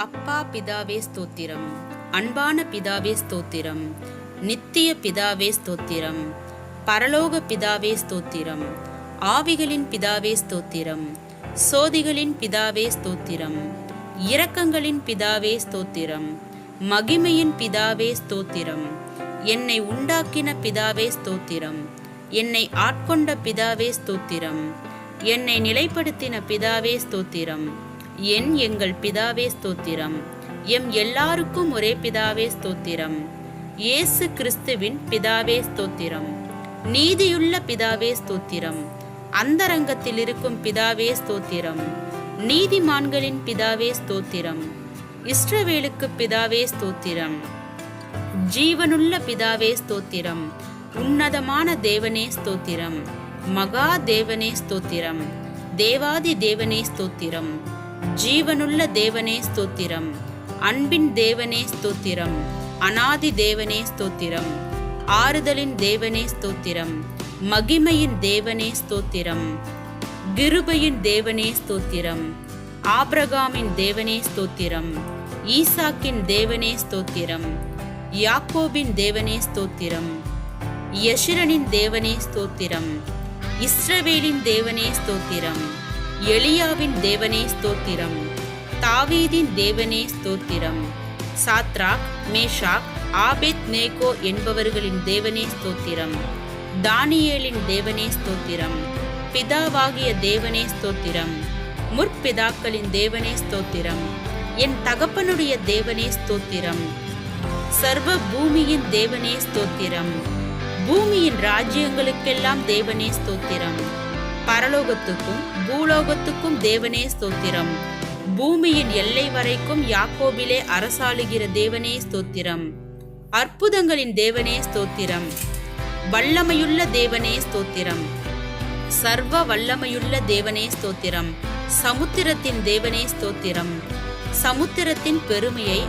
அப்பா பிதாவே ஸ்தோத்திரம். அன்பான பிதாவே ஸ்தோத்திரம். நித்திய பிதாவே ஸ்தோத்திரம். பரலோக பிதாவே ஸ்தோத்திரம். ஆவிகளின் பிதாவே ஸ்தோத்திரம். சோதிகளின் பிதாவே ஸ்தோத்திரம். இரக்கங்களின் பிதாவே ஸ்தோத்திரம். மகிமையின் பிதாவே ஸ்தோத்திரம். என்னை உண்டாக்கின பிதாவே ஸ்தோத்திரம். என்னை ஆட்கொண்ட பிதாவே ஸ்தோத்திரம். என்னை நிலைப்படுத்தின பிதாவே ஸ்தோத்திரம். எங்கள் பிதாவே ஸ்தோத்திரம். எம் எல்லாருக்கும் ஒரே பிதாவே ஸ்தோத்திரம். இயேசு கிறிஸ்துவின் பிதாவே ஸ்தோத்திரம். நீதியுள்ள பிதாவே ஸ்தோத்திரம். அந்தரங்கத்தில் இருக்கும் பிதாவே ஸ்தோத்திரம். நீதிமான்களின் பிதாவே ஸ்தோத்திரம். இஸ்ரவேலுக்கு பிதாவே ஸ்தோத்திரம். ஜீவனுள்ள பிதாவே ஸ்தோத்திரம். உன்னதமான தேவனே ஸ்தோத்திரம். மகா தேவனே ஸ்தோத்திரம். தேவாதி தேவனே ஸ்தோத்திரம். ஜீவனுள்ள தேவனே ஸ்தோத்திரம். அன்பின் தேவனே ஸ்தோத்திரம். அநாதி தேவனே ஸ்தோத்திரம். ஆறுதலின் தேவனே ஸ்தோத்திரம். மகிமையின் தேவனே ஸ்தோத்திரம். கிருபையின் தேவனே ஸ்தோத்திரம். ஆபிரகாமின் தேவனே ஸ்தோத்திரம். ஈசாக்கின் தேவனே ஸ்தோத்திரம். யாக்கோபின் தேவனே ஸ்தோத்திரம். யெஷுரனின் தேவனே ஸ்தோத்திரம். இஸ்ரவேலின் தேவனே ஸ்தோத்திரம். எலியாவின் தேவனே ஸ்தோத்திரம். தாவீதின் தேவனே ஸ்தோத்திரம். சாத்ராக், மேஷாக், ஆபேத் நேகோ என்பவர்களின் தேவனே ஸ்தோத்திரம். தானியேலின் தேவனே ஸ்தோத்திரம். பிதாவாகிய தேவனே ஸ்தோத்திரம். முற்பிதாக்களின் தேவனே ஸ்தோத்திரம். என் தகப்பனுடைய தேவனே ஸ்தோத்திரம். சர்வ பூமியின் தேவனே ஸ்தோத்திரம். பூமியின் ராஜ்யங்களுக்கெல்லாம் தேவனே ஸ்தோத்திரம். பரலோகத்துக்கும் பூலோகத்துக்கும் தேவனே ஸ்தோத்திரம். பூமியின் எல்லை வரைக்கும் யாக்கோபிலே அரசாளுகிற தேவனே ஸ்தோத்திரம். அற்புதங்களின் தேவனே ஸ்தோத்திரம். வல்லமையுள்ள தேவனே ஸ்தோத்திரம். சர்வ வல்லமையுள்ள தேவனே ஸ்தோத்திரம். சமுத்திரத்தின் தேவனே ஸ்தோத்திரம். சமுத்திரத்தின் பெருமையை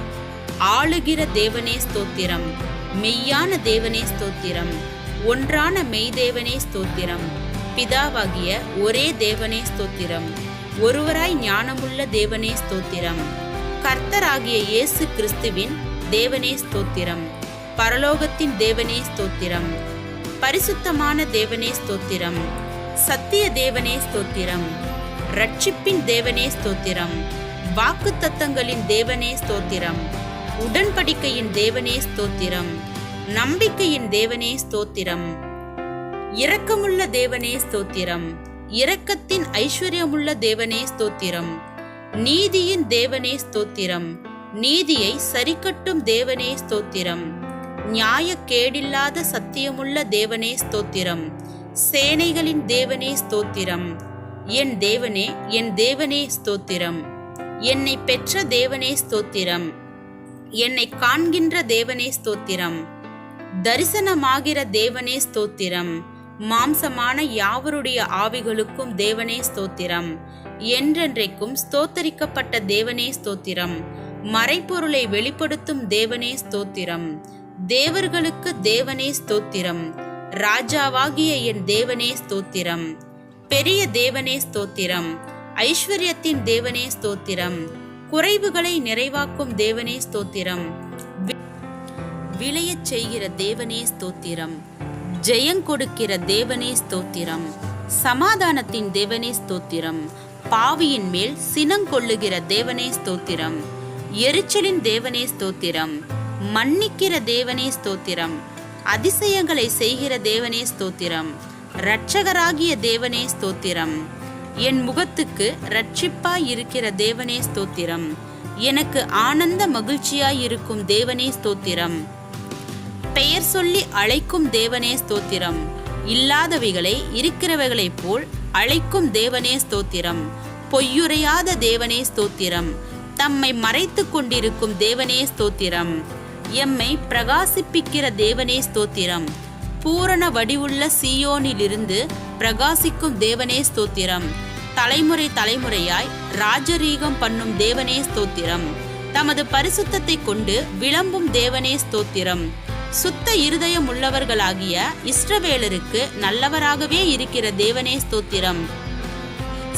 ஆளுகிற தேவனே ஸ்தோத்திரம். மெய்யான தேவனே ஸ்தோத்திரம். ஒன்றான மெய்தேவனே ஸ்தோத்திரம். பிதாவாகிய ஒரே தேவனே ஸ்தோத்திரம். ஒருவராய் ஞானமுள்ள தேவனே ஸ்தோத்திரம். கர்த்தராகிய இயேசு கிறிஸ்துவின் தேவனே ஸ்தோத்திரம். பரலோகத்தின் தேவனே ஸ்தோத்திரம். பரிசுத்தமான தேவனே ஸ்தோத்திரம். சத்திய தேவனே ஸ்தோத்திரம். ரட்சிப்பின் தேவனே ஸ்தோத்திரம். வாக்குத்தத்தங்களின் தேவனே ஸ்தோத்திரம். உடன்படிக்கையின் தேவனே ஸ்தோத்திரம். நம்பிக்கையின் தேவனே ஸ்தோத்திரம். இரக்கமுள்ள தேவனே ஸ்தோத்திரம். இரக்கத்தின் ஐஸ்வர்யமுள்ள தேவனே ஸ்தோத்திரம். நீதியின் தேவனே ஸ்தோத்திரம். நீதியை சரிக்கட்டும் தேவனே ஸ்தோத்திரம். நியாயக்கேடில்லாத சத்தியமுள்ள தேவனே ஸ்தோத்திரம். சேனைகளின் தேவனே ஸ்தோத்திரம். என் தேவனே ஸ்தோத்திரம். என்னை பெற்ற தேவனே ஸ்தோத்திரம். என்னை காண்கின்ற தேவனே ஸ்தோத்திரம். தரிசனமாகிற தேவனே ஸ்தோத்திரம். மாம்சமான யாவருடைய ஆவிகளுக்கும் தேவனே ஸ்தோத்திரம். என்றென்றைக்கும் ஸ்தோத்தரிக்கப்பட்ட தேவனே ஸ்தோத்திரம். மறைப்பொருளை வெளிப்படுத்தும் தேவனே ஸ்தோத்திரம். தேவர்களுக்கு தேவனே ஸ்தோத்திரம். ராஜாவாகிய என் தேவனே ஸ்தோத்திரம். பெரிய தேவனே ஸ்தோத்திரம். ஐஸ்வர்யத்தின் தேவனே ஸ்தோத்திரம். குறைவுகளை நிறைவாக்கும் தேவனே ஸ்தோத்திரம். விளையச் செய்கிற தேவனே ஸ்தோத்திரம். ஜெயங்கொடுக்கிற தேவனே ஸ்தோத்திரம். சமாதானத்தின் தேவனே ஸ்தோத்திரம். பாவியின் மேல் சினங்கொள்ளுகிற தேவனே ஸ்தோத்திரம். எரிச்சலின் தேவனே ஸ்தோத்திரம். மன்னிக்கிற தேவனே ஸ்தோத்திரம். அதிசயங்களை செய்கிற தேவனே ஸ்தோத்திரம். இரட்சகராகிய தேவனே ஸ்தோத்திரம். என் முகத்துக்கு இரட்சிப்பாய் இருக்கிற தேவனே ஸ்தோத்திரம். எனக்கு ஆனந்த மகிழ்ச்சியாய் இருக்கும் தேவனே ஸ்தோத்திரம். பெயர் சொல்லி அழைக்கும் தேவனே ஸ்தோத்திரம். இல்லாதவைகளை இருக்கிறவைகளைப் போல் அழைக்கும் தேவனே ஸ்தோத்திரம். பொய்யுரையாத தேவனே ஸ்தோத்திரம். தம்மை மறைத்து கொண்டிருக்கும் தேவனே ஸ்தோத்திரம். எம்மை பிரகாசிப்பிக்கிற தேவனே ஸ்தோத்திரம். பூரண வடிவுள்ள சீயோனிலிருந்து பிரகாசிக்கும் தேவனே ஸ்தோத்திரம். தலைமுறை தலைமுறையாய் ராஜரீகம் பண்ணும் தேவனே ஸ்தோத்திரம். தமது பரிசுத்தத்தை கொண்டு விளம்பும் தேவனே ஸ்தோத்திரம். சுத்த இருதயம் உள்ளவர்களாகிய இஸ்ரவேலருக்கு நல்லவராகவே இருக்கிற தேவனே ஸ்தோத்திரம்.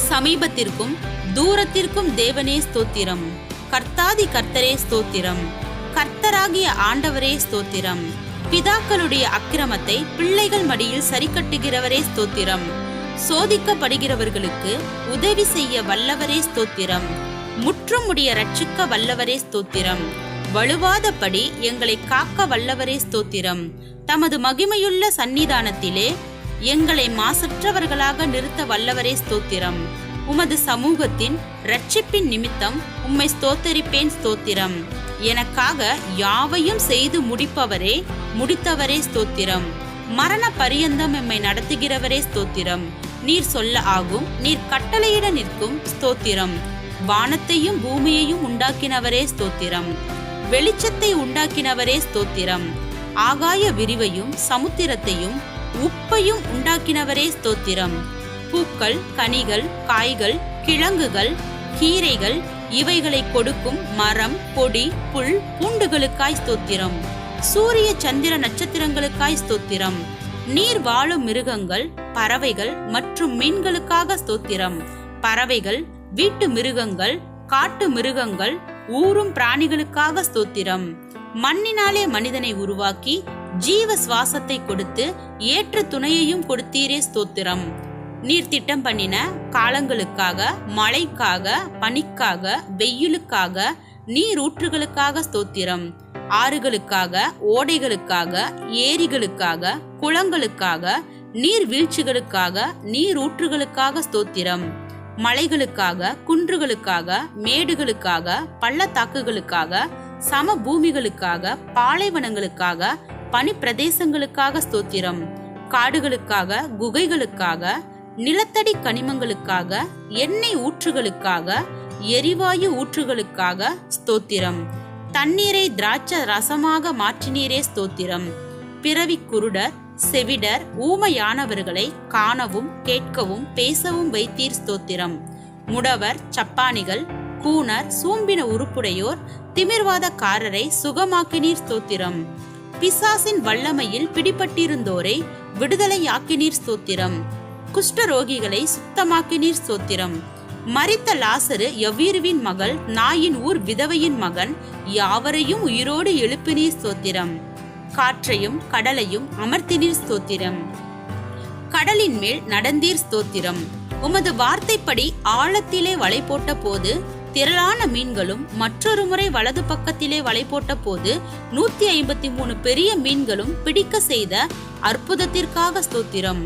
சமீபத்திற்கும் தூரத்திற்கும் தேவனே ஸ்தோத்திரம். கர்த்தாதி கர்த்தரே ஸ்தோத்திரம். கர்த்தராகிய ஆண்டவரே ஸ்தோத்திரம். பிதாக்களுடைய அக்கிரமத்தை பிள்ளைகள் மடியில் சரிக்கட்டுகிறவரே ஸ்தோத்திரம். சோதிக்கப்படுகிறவர்களுக்கு உதவி செய்ய வல்லவரே ஸ்தோத்திரம். முற்றுமுடிய ரட்சிக்க வல்லவரே ஸ்தோத்திரம். வலுவாதபடி எங்களை காக்க வல்லவரே ஸ்தோத்திரம். தமது மகிமையுள்ள சந்நிதானத்திலே எங்களை மாசற்றவர்களாக நிறுத்த வல்லவரே ஸ்தோத்திரம். உமது சமூகத்தின் இரட்சிப்பின் நிமித்தம் உம்மை ஸ்தோத்தரிப்பேன் ஸ்தோத்திரம். எனக்காக யாவையும் செய்து முடித்தவரே ஸ்தோத்திரம். மரண பரியந்தம் எம்மை நடத்துகிறவரே ஸ்தோத்திரம். நீர் சொல்ல ஆகும், நீர் கட்டளையிட நிற்கும் ஸ்தோத்திரம். வானத்தையும் பூமியையும் உண்டாக்கினவரே ஸ்தோத்திரம். வெளிச்சத்தை உண்டாக்கினவரே ஸ்தோத்திரம். ஆகாய விரிவையும் சமுத்திரத்தையும் உப்பையும் உண்டாக்கினவரே ஸ்தோத்திரம். பூக்கள், கனிகள், காய்கள், கிழங்குகள், கீரைகள் இவைகளை கொடுக்கும் மரம், கொடி, புல், பூண்டுகளுக்காய் ஸ்தோத்திரம். சூரிய சந்திர நட்சத்திரங்களுக்காய் ஸ்தோத்திரம். நீர் வாழும் மிருகங்கள், பறவைகள் மற்றும் மீன்களுக்காக ஸ்தோத்திரம். பறவைகள், வீட்டு மிருகங்கள், காட்டு மிருகங்கள், ஊரும் பிராணிகளுக்காக ஸ்தோத்திரம். மண்ணினாலே மனிதனை உருவாக்கி ஜீவ சுவாசத்தை கொடுத்து ஏற்ற துணையையும் கொடுத்தீரே ஸ்தோத்திரம். நீர் திட்டம் பண்ணின காலங்களுக்காக, மழைக்காக, பனிக்காக, வெயிலுக்காக, நீரூற்றுகளுக்காக ஸ்தோத்திரம். ஆறுகளுக்காக, ஓடைகளுக்காக, ஏரிகளுக்காக, குளங்களுக்காக, நீர்வீழ்ச்சிகளுக்காக, நீரூற்றுகளுக்காக ஸ்தோத்திரம். மலைகளுக்காக, குன்றுகளுக்காக, மேடுகளுக்காக, பள்ளத்தாக்குகளுக்காக, சமபூமிகளுக்காக, பாலைவனங்களுக்காக, பனிப்பிரதேசங்களுக்காக ஸ்தோத்திரம். காடுகளுக்காக, குகைகளுக்காக, நிலத்தடி கனிமங்களுக்காக, எண்ணெய் ஊற்றுகளுக்காக, எரிவாயு ஊற்றுகளுக்காக ஸ்தோத்திரம். தண்ணீரை திராட்சை ரசமாக மாற்றினீரே ஸ்தோத்திரம். பிறவி குருடர், செவிடர், ஊமையானவர்களை காணவும் கேட்கவும் பேசவும் வைத்தீர் ஸ்தோத்திரம். முடவர், சப்பானிகள், கூனர், சூம்பின உருப்புடையோர், திமிர்வாதக்காரரை சுகமாக்கினீர் ஸ்தோத்திரம். பிசாசின் வல்லமையில் பிடிபட்டிருந்தோரை விடுதலையாக்கினீர் ஸ்தோத்திரம். குஷ்டரோகிகளை சுத்தமாக்கினீர் ஸ்தோத்திரம். மரித்த லாசரு யவீருவின் மகள், நாயின் ஊர் விதவையின் மகன் யாவரையும் உயிரோடு எழுப்பினீர் ஸ்தோத்திரம். காற்றையும் கடலையும் அமர்த்தினீர் ஸ்தோத்திரம். கடலின் மேல் நடந்தீர் ஸ்தோத்திரம். உமது வார்த்தைப்படி ஆழத்திலே வலை போட்ட போது திரளான மீன்களும், மற்றொரு முறை வலது பக்கத்திலே வலை போட்ட போது 153 பெரிய மீன்களும் பிடிக்க செய்த அற்புதத்திற்காக ஸ்தோத்திரம்.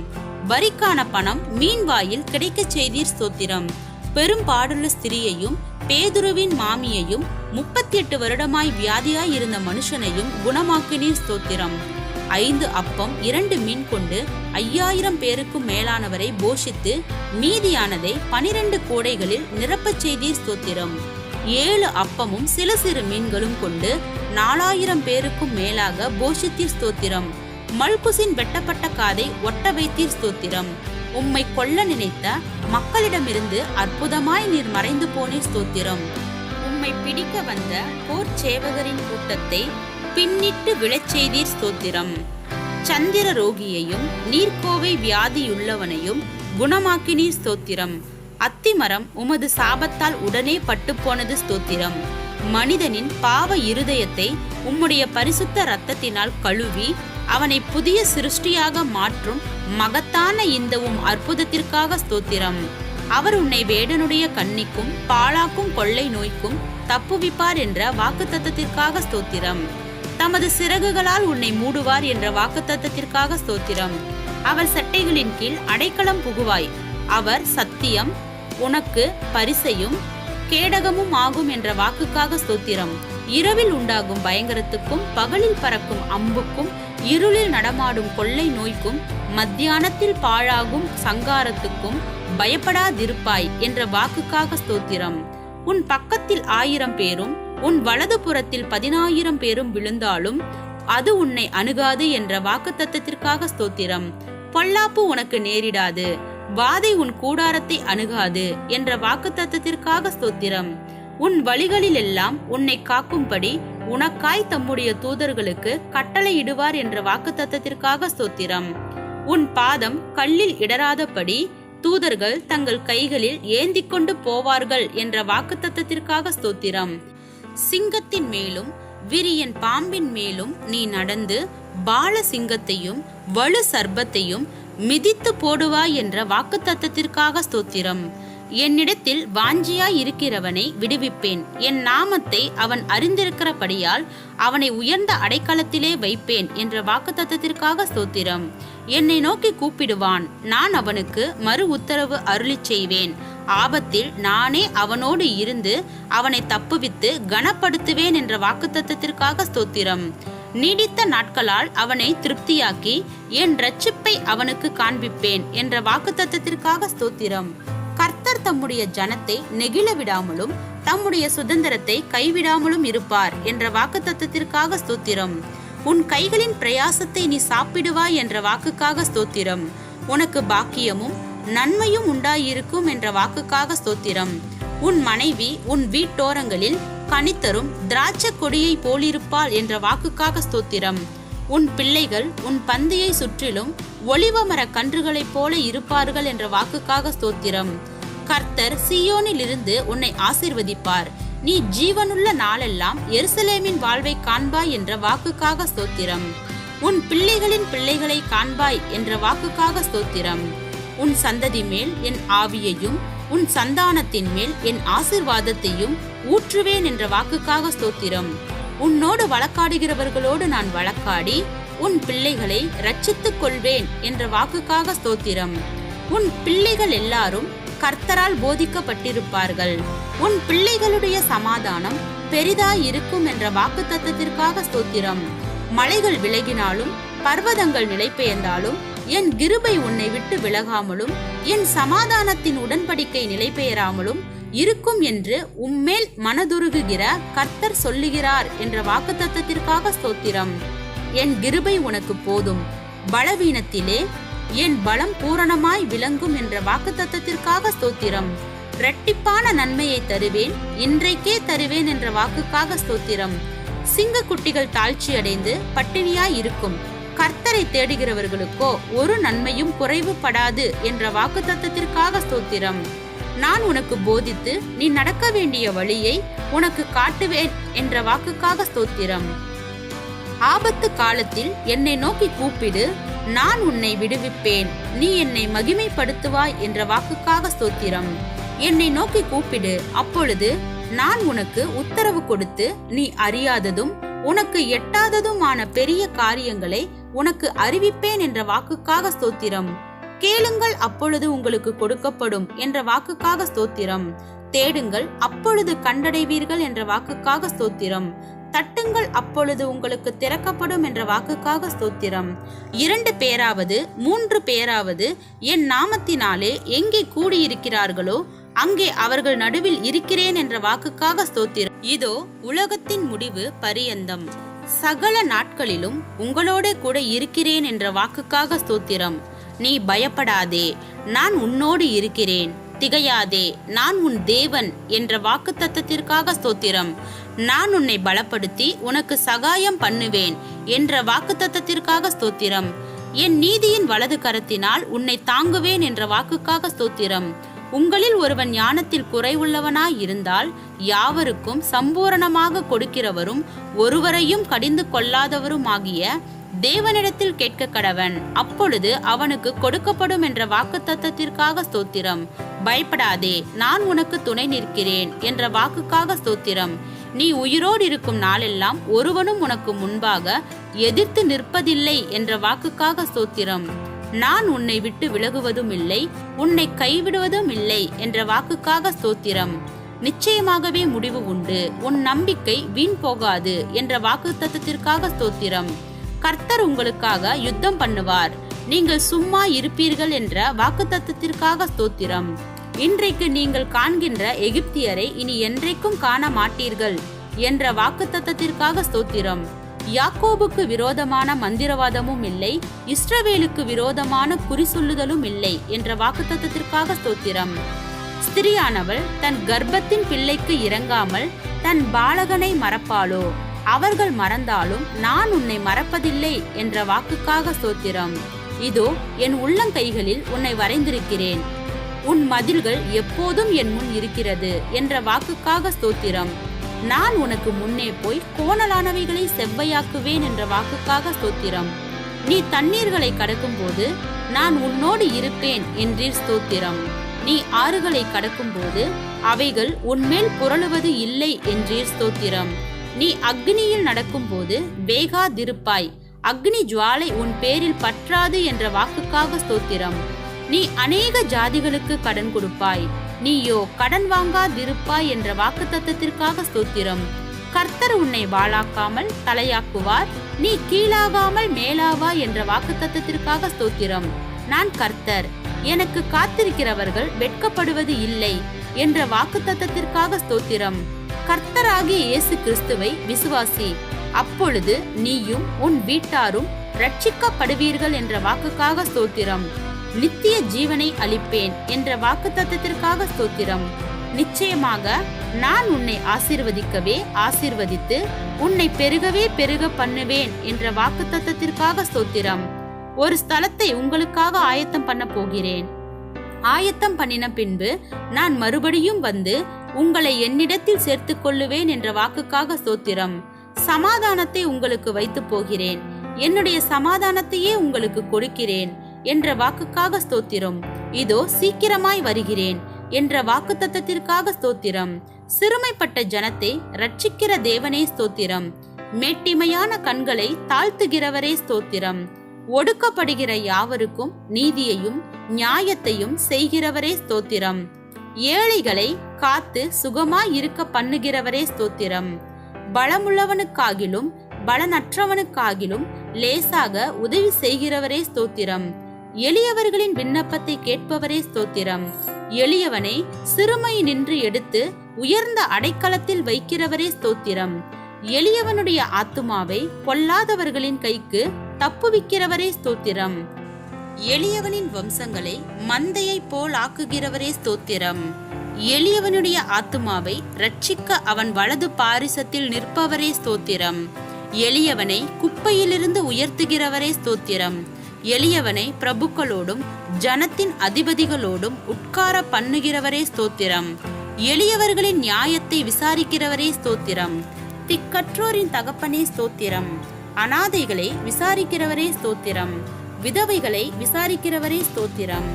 வரிக்கான பணம் மீன் வாயில் கிடைக்க செய்தீர் ஸ்தோத்திரம். பெரும்பாடுள்ள ஸ்திரியையும் பேதுருவின் மாமியையும் 38 வருடமாய் வியாதியாய் இருந்த மனுஷனையும் குணமாக்கினீர் ஸ்தோத்திரம். 5 அப்பம் 2 மீன் கொண்டு 5000 பேருக்கும் மேலானவரை போஷித்து மீதியானதை 12 கூடைகளில் நிரப்பச் செய்தீர் ஸ்தோத்திரம். 7 அப்பமும் சில சிறு மீன்களும் கொண்டு 4000 பேருக்கும் மேலாக போஷித்தீர் ஸ்தோத்திரம். மல்குசின் வெட்டப்பட்ட காதை ஒட்ட வைத்தீர் ஸ்தோத்திரம். உம்மை கொல்ல நினைத்த மக்களிடமிருந்து அற்புதமாய் நீர் மறைந்து போனீர் ஸ்தோத்திரம். உம்மை பிடிக்க வந்த போர் சேவகரின் கூட்டத்தை பின்னிட்டு விழச் செய்தீர் ஸ்தோத்திரம். சந்திர ரோகியையும் நீர்க்கோவை வியாதியுள்ளவனையும் குணமாக்கினீர் ஸ்தோத்திரம். அத்திமரம் உமது சாபத்தால் உடனே பட்டுப்போனது ஸ்தோத்திரம். மனிதனின் பாவ இருதயத்தை உம்முடைய பரிசுத்த இரத்தத்தினால் கழுவி அவனை புதிய சிருஷ்டியாக மாற்றும் மகத்தான இந்த அற்புதத்திற்காக ஸ்தோத்திரம். அவர் உன்னை வேடனுடைய கண்ணிக்கும் பாழாக்கும் கொள்ளை நோய்க்கும் தப்புவிப்பார் என்ற வாக்குத்தத்தத்திற்காக ஸ்தோத்திரம். தமது சிறகுகளால் உன்னை மூடுவார் என்ற வாக்குத்தத்தத்திற்காக ஸ்தோத்திரம். அவர் சட்டைகளின் கீழ் அடைக்கலம் புகுவாய். அவர் சத்தியம் உனக்கு பரிசையும் கேடகமும் ஆகும் என்ற வாக்குக்காக ஸ்தோத்திரம். இரவில் உண்டாகும் பயங்கரத்துக்கும், பகலில் பறக்கும் அம்புக்கும், இருளில் நடமாடும் கொள்ளை நோய்க்கும், மத்தியானத்தில் பாழாகும் சங்காரத்துக்கும் பயப்படாதிருப்பாய் என்ற வாக்குக்காக ஸ்தோத்திரம். உன் பக்கத்தில் 1000 பேரும் உன் வலது புறத்தில் 10000 பேரும் விழுந்தாலும் அது உன்னை அணுகாது என்ற வாக்குத்தத்தத்திற்காக ஸ்தோத்திரம். பொல்லாப்பு உனக்கு நேரிடாது, வாதை உன் கூடாரத்தை அணுகாது என்ற வாக்குத்தத்தத்திற்காக ஸ்தோத்திரம். உன் வழிகளிலெல்லாம் உன்னை காக்கும்படி உனக்காய் தம்முடைய தூதர்களுக்கு கட்டளையிடுவார் என்ற வாக்குத்தத்தத்திற்காக ஸ்தோத்திரம். உன் பாதம் கல்லில் இடராதபடி தூதர்கள் தங்கள் கைகளில் ஏந்திக் கொண்டு போவார்கள் என்ற வாக்குத்தத்தத்திற்காக ஸ்தோத்திரம். சிங்கத்தின் மேலும் விரியன் பாம்பின் மேலும் நீ நடந்து பால சிங்கத்தையும் வலு சர்ப்பத்தையும் மிதித்து போடுவாய் என்ற வாக்குத்தத்தத்திற்காக ஸ்தோத்திரம். என்னிடத்தில் வாஞ்சியாய் இருக்கிறவனை விடுவிப்பேன். என் நாமத்தை அவன் அறிந்திருக்கிறபடியால் அவனை உயர்ந்த அடைக்கலத்திலே வைப்பேன் என்ற வாக்குத்தத்தத்திற்காக ஸ்தோத்திரம். என்னை நோக்கி கூப்பிடுவான், நான் அவனுக்கு மறு உத்தரவு அருளிச் செய்வேன். ஆபத்தில் நானே அவனோடு இருந்து அவனை தப்புவித்து கனப்படுத்துவேன் என்ற வாக்குத்தத்தத்திற்காக ஸ்தோத்திரம். நீடித்த நாட்களால் அவனை திருப்தியாக்கி என் இரட்சிப்பை அவனுக்கு காண்பிப்பேன் என்ற வாக்குத்தத்தத்திற்காக ஸ்தோத்திரம். கர்த்தர் தம்முடைய ஜனத்தை நெகிழ விடாமலும் தம்முடைய சுதந்திரத்தை கைவிடாமலும் இருப்பார் என்ற வாக்குத்தத்தத்திற்காக ஸ்தோத்திரம். உன் கைகளின் பிரயாசத்தை நீ சாப்பிடுவாய் என்ற வாக்குக்காக ஸ்தோத்திரம். உனக்கு பாக்கியமும் நன்மையும் உண்டாயிருக்கும் என்ற வாக்குக்காக ஸ்தோத்திரம். உன் மனைவி உன் வீட்டோரங்களில் கனித்தரும் திராட்சை கொடியை போலிருப்பாள் என்ற வாக்குக்காக ஸ்தோத்திரம். உன் பிள்ளைகள் உன் பந்தியை சுற்றிலும் ஒலிவ மர கன்றுகளைப் போல இருப்பார்கள் என்ற வாக்குக்காக ஸ்தோத்திரம். கர்த்தர் சீயோனில் இருந்து உன்னை ஆசீர்வதிப்பார். நீ ஜீவனுள்ள நாளெல்லாம் எருசலேமின் வாழ்வை காண்பாய் என்ற வாக்குக்காக ஸ்தோத்திரம். உன் பிள்ளைகளின் பிள்ளைகளை காண்பாய் என்ற வாக்குக்காக ஸ்தோத்திரம். உன் சந்ததி மேல் என் ஆவியையும் உன் சந்தானத்தின் மேல் என் ஆசீர்வாதத்தையும் ஊற்றுவேன் என்ற வாக்குக்காக ஸ்தோத்திரம். உன்னோடு வழக்காடுகிறவர்களோடு நான் வழக்காடி உன் பிள்ளைகளை ரட்சித்துக் கொள்வேன் என்ற வாக்குக்காக ஸ்தோத்திரம். உன் பிள்ளைகள் எல்லாரும் கர்த்தரால் போதிக்கப்பட்டிருப்பார்கள். உன் பிள்ளைகளுடைய சமாதானம் பெரிதாயிருக்கும் என்ற வாக்குத்தத்தத்திற்காக ஸ்தோத்திரம். மலைகள் விலகினாலும் பர்வதங்கள் நிலைபெயர்ந்தாலும் என் கிருபை உன்னை விட்டு விலகாமலும் என் சமாதானத்தின் உடன்படிக்கை நிலைபெயராமலும் இருக்கும் என்று உம்மேல் மனதுருகுகிற கர்த்தர் சொல்லுகிறார் என்ற வாக்குத்தத்தத்திற்காக ஸ்தோத்திரம். என் கிருபை உனக்கு போதும், பலவீனத்திலே என் பலம் பூரணமாய் விளங்கும் என்ற வாக்குத்தத்தத்திற்காக ஸ்தோத்திரம். இரட்டிப்பான நன்மையை தருவேன், இன்றைக்கே தருவேன் என்ற வாக்குக்காக ஸ்தோத்திரம். சிங்க குட்டிகள் தாழ்ச்சி அடைந்து பட்டினியாய் இருக்கும், கர்த்தரை தேடுகிறவர்களுக்கோ ஒரு நன்மையும் குறைவுபடாது என்ற வாக்குத்தத்தத்திற்காக ஸ்தோத்திரம். நான் உனக்கு போதித்து நீ நடக்க வேண்டிய வழியை உனக்கு காட்டுவேன் என்ற வாக்குக்காக ஸ்தோத்திரம். ஆபத்து காலத்தில் என்னை நோக்கி கூப்பிடு, நான் உன்னை விடுவிப்பேன். நீ என்னை மகிமைப்படுத்துவாய் என்ற வாக்குக்காக ஸ்தோத்திரம். என்னை நோக்கி கூப்பிடு, அப்பொழுது நான் உனக்கு உத்தரவு கொடுத்து நீ அறியாததும் உனக்கு எட்டாததுமான பெரிய காரியங்களை உனக்கு அறிவிப்பேன் என்ற வாக்குக்காக ஸ்தோத்திரம். கேளுங்கள், அப்பொழுது உங்களுக்கு கொடுக்கப்படும் என்ற வாக்குக்காக ஸ்தோத்திரம். தேடுங்கள், அப்பொழுது கண்டடைவீர்கள் என்ற வாக்குக்காக ஸ்தோத்திரம். தட்டுங்கள், அப்பொழுது உங்களுக்கு திறக்கப்படும் என்ற வாக்குக்காக ஸ்தோத்திரம். 2 பேராவது 3 பேராவது என் நாமத்தினாலே எங்கே கூடியிருக்கிறார்களோ அங்கே அவர்கள் நடுவில் இருக்கிறேன் என்ற வாக்குக்காக ஸ்தோத்திரம். இதோ உலகத்தின் முடிவு பரியந்தம் சகல நாட்களிலும் உங்களோட கூட இருக்கிறேன் என்ற வாக்குக்காக ஸ்தோத்திரம். நீ பயப்படாதே, நான் உன்னோடு இருக்கிறேன். திகையாதே, நான் உன் தேவன் என்ற வாக்குத்தத்தத்திற்காக ஸ்தோத்திரம். நான் உன்னை பலப்படுத்தி உனக்கு சகாயம் பண்ணுவேன் என்ற வாக்குத்தத்தத்திற்காக ஸ்தோத்திரம். என் நீதியின் வலது கரத்தினால் உன்னை தாங்குவேன் என்ற வாக்குக்காக ஸ்தோத்திரம். உங்களில் ஒருவன் ஞானத்தில் குறைவுள்ளவனாய் இருந்தால் யாவருக்கும் சம்பூரணமாக கொடுக்கிறவரும் ஒருவரையும் கடிந்து கொள்ளாதவருமாகிய தேவனிடத்தில் கேட்க கடவன், அப்பொழுது அவனுக்கு கொடுக்கப்படும் என்ற வாக்குத்தத்தத்திற்காக ஸ்தோத்திரம். பயப்படாதே, நான் உனக்கு துணை நிற்கிறேன் என்ற வாக்குக்காக ஸ்தோத்திரம். நீ உயிரோடு இருக்கும் நாளெல்லாம் ஒருவனும் உனக்கு முன்பாக எதிர்த்து நிற்பதில்லை என்ற வாக்குக்காக ஸ்தோத்திரம். நான் உன்னை விட்டு விலகுவதும் இல்லை, உன்னை கைவிடுவதும் இல்லை என்ற வாக்குக்காக ஸ்தோத்திரம். நிச்சயமாகவே முடிவு உண்டு, உன் நம்பிக்கை வீண் போகாது என்ற வாக்குத்தத்தத்திற்காக ஸ்தோத்திரம். கர்த்தர் உங்களுக்காக யுத்தம் பண்ணுவார், நீங்கள் சும்மா இருப்பீர்கள் என்ற வாக்குத்தத்தத்திற்காக ஸ்தோத்திரம். இன்றைக்கு நீங்கள் காண்கின்ற எகிப்தியரை இனி என்றைக்கும் காண மாட்டீர்கள் என்ற வாக்குத்தத்தத்திற்காக ஸ்தோத்திரம். யாக்கோபுக்கு விரோதமான மந்திரவாதமும் இல்லை, இஸ்ரவேலுக்கு விரோதமான குறி சொல்லுதலும் இல்லை என்ற வாக்குத்தத்தத்திற்காக ஸ்தோத்திரம். ஸ்திரியானவள் தன் கர்ப்பத்தின் பிள்ளைக்கு இறங்காமல் தன் பாலகனை மறப்பாளோ? அவர்கள் மறந்தாலும் நான் உன்னை மறப்பதில்லை என்ற வாக்குக்காக ஸ்தோத்திரம். இதோ என் உள்ளங்கைகளில் உன்னை வரைந்திருக்கிறேன், உன் மதில்கள் எப்போதும் என் முன் இருக்கிறது என்ற வாக்குக்காக ஸ்தோத்திரம். நான் உனக்கு முன்னே போய் கோணலானவைகளை செவ்வையாக்குவேன் என்ற வாக்குக்காக ஸ்தோத்திரம். நீ தண்ணீர்களை கடக்கும் போது நான் உன்னோடு இருப்பேன் என்றீர் ஸ்தோத்திரம். நீ ஆறுகளை கடக்கும் போது அவைகள் உன்மேல் புரளுவது இல்லை என்றீர் ஸ்தோத்திரம். நீ அக்னியில் நடக்கும் போது வேகாதிருப்பாய், அக்னி ஜுவாலை உன் பேரில் பற்றாது என்ற வாக்குக்காக ஸ்தோத்திரம். நீ அநேக ஜாதிகளுக்கு கடன் கொடுப்பாய், நீயோ கடன் வாங்காதிருப்பாய் என்ற வாக்குத்தத்தத்திற்காக ஸ்தோத்திரம். கர்த்தர் உன்னை வாளாக்காமல் தலையாக்குவார், நீ கீழாகாமல் மேலாவா என்ற வாக்குத்தத்தத்திற்காக ஸ்தோத்திரம். நான் கர்த்தர், எனக்கு காத்திருக்கிறவர்கள் வெட்கப்படுவது இல்லை என்ற வாக்குத்தத்தத்திற்காக ஸ்தோத்திரம். கர்த்தராகிய இயேசு கிறிஸ்துவை விசுவாசி, அப்பொழுது நீயும் உன் வீட்டாரும் ரட்சிக்கப்படுவீர்கள் என்ற வாக்குக்காக ஸ்தோத்திரம். நித்திய ஜீவனை அளிப்பேன் என்ற வாக்குத்தத்தத்திற்காக ஸ்தோத்திரம். நிச்சயமாக நான் உன்னை ஆசீர்வதிக்கவே ஆசீர்வதித்து உன்னை பெருகவே பெருக பண்ணுவேன் என்ற வாக்குத்தத்தத்திற்காக ஸ்தோத்திரம். ஒரு ஸ்தலத்தை உங்களுக்காக ஆயத்தம் பண்ண போகிறேன். ஆயத்தம் பண்ணின பின்பு நான் மறுபடியும் வந்து உங்களை என்னிடத்தில் சேர்த்து கொள்ளுவேன் என்ற வாக்குக்காக ஸ்தோத்திரம். சமாதானத்தை உங்களுக்கு வைத்து போகிறேன், என்னுடைய சமாதானத்தையே உங்களுக்கு கொடுக்கிறேன் என்ற வாக்குக்காக ஸ்தோத்திரம். இதோ சீக்கிரமாய் வருகிறேன் என்ற வாக்குத்தத்தத்திற்காக ஸ்தோத்திரம். சிறுமைப்பட்ட ஜனத்தை ரட்சிக்கிற தேவனே ஸ்தோத்திரம். மேட்டிமையான கண்களை தாழ்த்துகிறவரே ஸ்தோத்திரம். ஒடுக்கப்படுகிற யாவருக்கும் நீதியையும் நியாயத்தையும் செய்கிறவரே ஸ்தோத்திரம். ஏழைகளை காத்து சுகமாய் இருக்க பண்ணுகிறவரே ஸ்தோத்திரம். பலமுள்ளவனுக்காகிலும் பலனற்றவனுக்காகிலும் லேசாக உதவி செய்கிறவரே ஸ்தோத்திரம். எளியவர்களின் விண்ணப்பத்தை கேட்பவரே ஸ்தோத்திரம். எளியவனை சிறுமை நின்று எடுத்து உயர்ந்த அடைக்கலத்தில் வைக்கிறவரே ஸ்தோத்திரம். எளியவனுடைய ஆத்துமாவை பொல்லாதவர்களின் கைக்கு தப்புவிக்கிறவரே ஸ்தோத்திரம். எளியவனின் வம்சங்களை மந்தையை போல் ஆக்குகிறவரே ஸ்தோத்திரம். எளியவனுடைய ஆத்துமாவை ரட்சிக்க அவன் வலது பாரிசத்தில் நிற்பவரே ஸ்தோத்திரம். எளியவனை குப்பையிலிருந்து உயர்த்துகிறவரே ஸ்தோத்திரம். எளியவனை பிரபுக்களோடும் ஜனத்தின் அதிபதிகளோடும் உட்கார பண்ணுகிறவரே ஸ்தோத்திரம். எளியவர்களின் நியாயத்தை விசாரிக்கிறவரே ஸ்தோத்திரம். திக்கற்றோரின் தகப்பனே ஸ்தோத்திரம். அனாதைகளை விசாரிக்கிறவரே ஸ்தோத்திரம். விதவைகளை விசாரிக்கிறவரே ஸ்தோத்திரம்.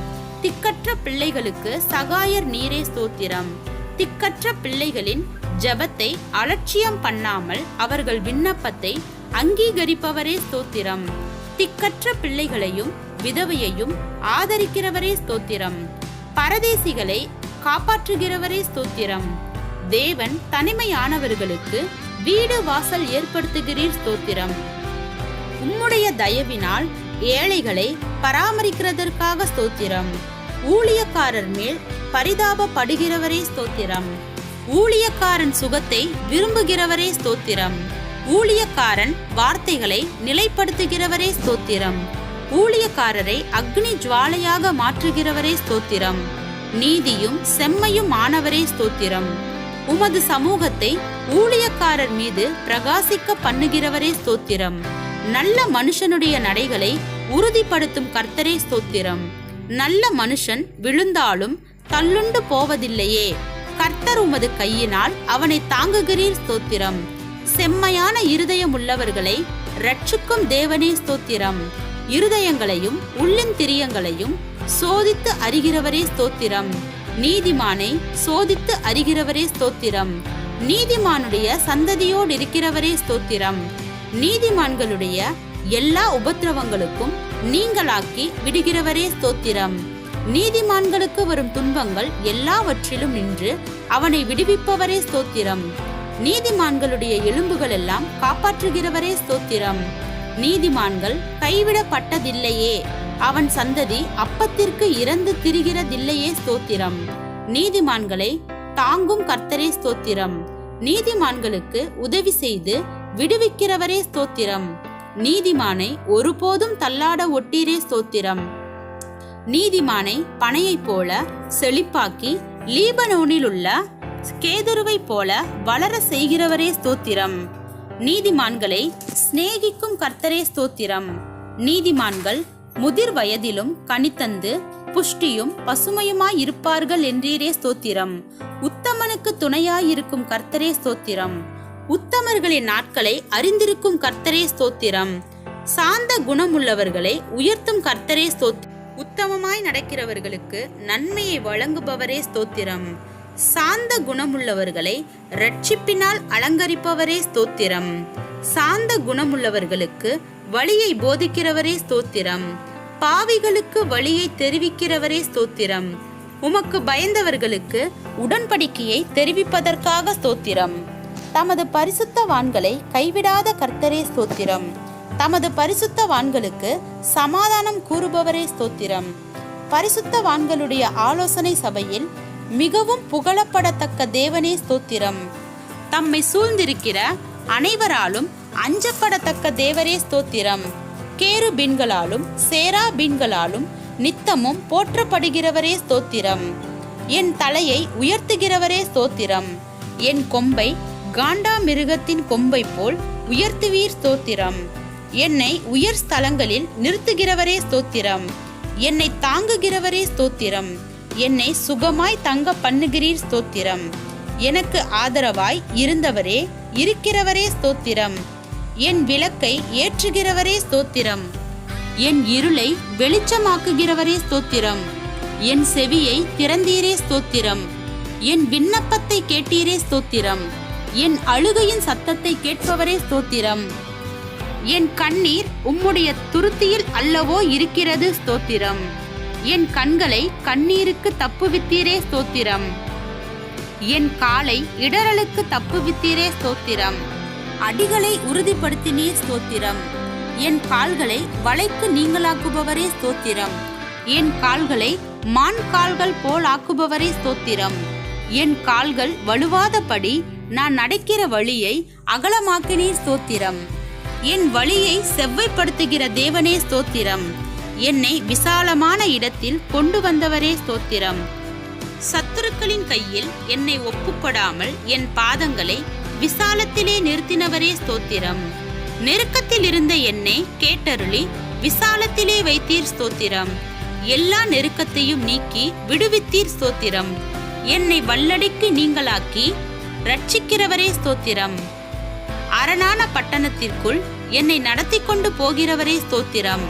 திக்கற்ற பிள்ளைகளுக்கு சகாயர் நீரே ஸ்தோத்திரம். திக்கற்ற பிள்ளைகளின் ஜெபத்தை அலட்சியம் பண்ணாமல் அவர்கள் விண்ணப்பத்தை அங்கீகரிப்பவரே ஸ்தோத்திரம். திக்கற்ற பிள்ளைகளையும் விதவையையும் ஆதரிக்கிறவரே ஸ்தோத்திரம். பரதேசிகளை காப்பாற்றுகிறவரே ஸ்தோத்திரம். தேவன் தனிமையானவர்களுக்கு வீடு வாசல் ஏற்படுத்துகிறீர் ஸ்தோத்திரம். உம்முடைய தயவினால் ஏழைகளை பராமரிக்கிறதற்காக ஸ்தோத்திரம். ஊழியக்காரர் மேல் பரிதாபப்படுகிறவரே ஸ்தோத்திரம். ஊழியக்காரன் சுகத்தை விரும்புகிறவரே ஸ்தோத்திரம். ஊழியக்காரன் வார்த்தைகளை நிலைப்படுத்துகிறவரே ஸ்தோத்திரம். ஊழியக்காரரை அக்னி ஜுவாலையாக மாற்றுகிறவரே ஸ்தோத்திரம். நீதியும் செம்மையும் ஆனவரே ஸ்தோத்திரம். உமது சமூகத்தை ஊழியக்காரர் மீது பிரகாசிக்க பண்ணுகிறவரே ஸ்தோத்திரம். நல்ல மனுஷனுடைய நடைகளை உறுதிப்படுத்தும் கர்த்தரே ஸ்தோத்திரம். நல்ல மனுஷன் விழுந்தாலும் தள்ளுண்டு போவதில்லையே, கர்த்தர் உமது கையினால் அவனை தாங்குகிறீர் ஸ்தோத்திரம். செம்மையான இருதயம் உள்ளவர்களை ரட்சிக்கும் தேவனே ஸ்தோத்திரம். இருதயங்களையும் உள்ளின் திரியங்களையும் சோதித்து அறிகிறவரே ஸ்தோத்திரம். நீதிமானை சோதித்து அறிகிறவரே ஸ்தோத்திரம். நீதிமானுடைய சந்ததியோடு இருக்கிறவரே ஸ்தோத்திரம். நீதிமான்களுடைய எல்லா உபத்திரவங்களுக்கும் நீங்களாக்கி விடுகிறவரே ஸ்தோத்திரம். நீதிமான்களுக்கு வரும் துன்பங்கள் எல்லாவற்றிலும் நின்று அவனை விடுவிப்பவரே ஸ்தோத்திரம். நீதிமான்களுடைய எலும்புகள் எல்லாம் காப்பாற்றுகிறவரே ஸ்தோத்திரம். நீதிமான்கள் கைவிடப்பட்டதில்லையே, அவன் சந்ததி அப்பத்திற்கு இறந்து திரிகிறதில்லையே ஸ்தோத்திரம். நீதிமான்களை தாங்கும் கர்த்தரே ஸ்தோத்திரம். நீதிமான்களுக்கு உதவி செய்து விடுவிக்கிறவரே ஸ்தோத்திரம். நீதிமானை ஒருபோதும் தள்ளாட ஒட்டீரே ஸ்தோத்திரம். நீதிமானை பனையைப் போல செழிப்பாக்கி லீபனோனில் உள்ள கேதுருவை போல வளர செய்கிறவரே ஸ்தோத்திரம். நீதிமான்களை சிநேகிக்கும் கர்த்தரே ஸ்தோத்திரம். நீதிமான்கள் முதிர் வயதிலும் கனித்தந்து புஷ்டியும் பசுமையுமாய் இருப்பார்கள் என்றீரே ஸ்தோத்திரம். உத்தமனுக்கு துணையாயிருக்கும் கர்த்தரே ஸ்தோத்திரம். உத்தமர்களின் நாட்களை அறிந்திருக்கும் கர்த்தரே ஸ்தோத்திரம். சாந்த குணமுள்ளவர்களை உயர்த்தும் கர்த்தரே ஸ்தோத்திரம். உத்தமமாய் நடக்கிறவர்களுக்கு நன்மையை வழங்குபவரே ஸ்தோத்திரம். சாந்த குணமுள்ளவர்களை இரட்சிப்பினால் அலங்கரிப்பவரே ஸ்தோத்திரம். சாந்த குணமுள்ளவர்களுக்கு வழியை போதிக்கிறவரே ஸ்தோத்திரம். பாவிகளுக்கு வழியை தெரிவிக்கிறவரே ஸ்தோத்திரம். உமக்கு பயந்தவர்களுக்கு உடன்படிக்கையை தெரிவிப்பதற்காக ஸ்தோத்திரம். தமது பரிசுத்தவான்களை கைவிடாத கர்த்தரே ஸ்தோத்திரம். தமது பரிசுத்தவான்களுக்கு சமாதானம் கூறுபவரே ஸ்தோத்திரம். பரிசுத்தவான்களுடைய ஆலோசனை சபையில் மிகவும் புகழப்படத்தக்க தேவனே ஸ்தோத்திரம். தம்மை சூழ்ந்திருக்கிற அனைவராலும் அஞ்சப்படத்தக்க தேவரே ஸ்தோத்திரம். கேருபீன்களாலும் சேராபீன்களாலும் நித்தமும் போற்றப்படுகிறவரே ஸ்தோத்திரம். என் தலையை உயர்த்துகிறவரே ஸ்தோத்திரம். என் கொம்பை காண்டாமிருகத்தின் கொம்பை போல் உயர்த்துவீர் ஸ்தோத்திரம். என்னை உயர் ஸ்தலங்களில் நிறுத்துகிறவரே ஸ்தோத்திரம். என்னை தாங்குகிறவரே ஸ்தோத்திரம். என்னை சுகமாய் தங்க பண்ணுகிறீர் ஸ்தோத்திரம். எனக்கு ஆதரவாய் இருந்தவரே இருக்கிறவரே ஸ்தோத்திரம். என் விளக்கை ஏற்றுகிறவரே ஸ்தோத்திரம். என் இருளை வெளிச்சமாக்குகிறவரே ஸ்தோத்திரம். என் செவியை திறந்தீரே ஸ்தோத்திரம். என் விண்ணப்பத்தை கேட்டீரே ஸ்தோத்திரம். என் அழுகையின் சத்தத்தை கேட்பவரே ஸ்தோத்திரம். என் கண்ணீர் உம்முடைய துருத்தியில் அல்லவோ இருக்கிறது ஸ்தோத்திரம். என் கண்களை கண்ணீருக்கு தப்புவித்தீரே ஸ்தோத்திரம். என் காலை இடறலுக்கு தப்புவித்தீரே ஸ்தோத்திரம். அடிகளை உறுதிப்படுத்தினீர் ஸ்தோத்திரம். என் கால்களை வலைக்கு நீங்களாக்குபவரே ஸ்தோத்திரம். என் கால்களை மான் கால்கள் போல் ஆக்குபவரே ஸ்தோத்திரம். என் கால்கள் வலுவாதபடி நான் நடக்கிற வழியை அகலமாக்கினீர் ஸ்தோத்திரம். என் வழியை செவ்வைப்படுத்துகிற தேவனே ஸ்தோத்திரம். என்னை விசாலமான இடத்தில் கொண்டு வந்தவரே ஸ்தோத்திரம். சத்துருக்களின் கையில் என்னை ஒப்புக்கொடாமல் என் பாதங்களை விசாலத்திலே நிறுத்தினவரே ஸ்தோத்திரம். நெருக்கத்தில் இருந்த என்னை கேட்டருளி விசாலத்திலே வைத்தீர் ஸ்தோத்திரம். எல்லா நெருக்கத்தையும் நீக்கி விடுவித்தீர் ஸ்தோத்திரம். என்னை வல்லடிக்கு நீங்களாக்கி ரட்சிக்கிறவரே ஸ்தோத்திரம். அரணான பட்டணத்திற்குள் என்னை நடத்தி கொண்டு போகிறவரே ஸ்தோத்திரம்.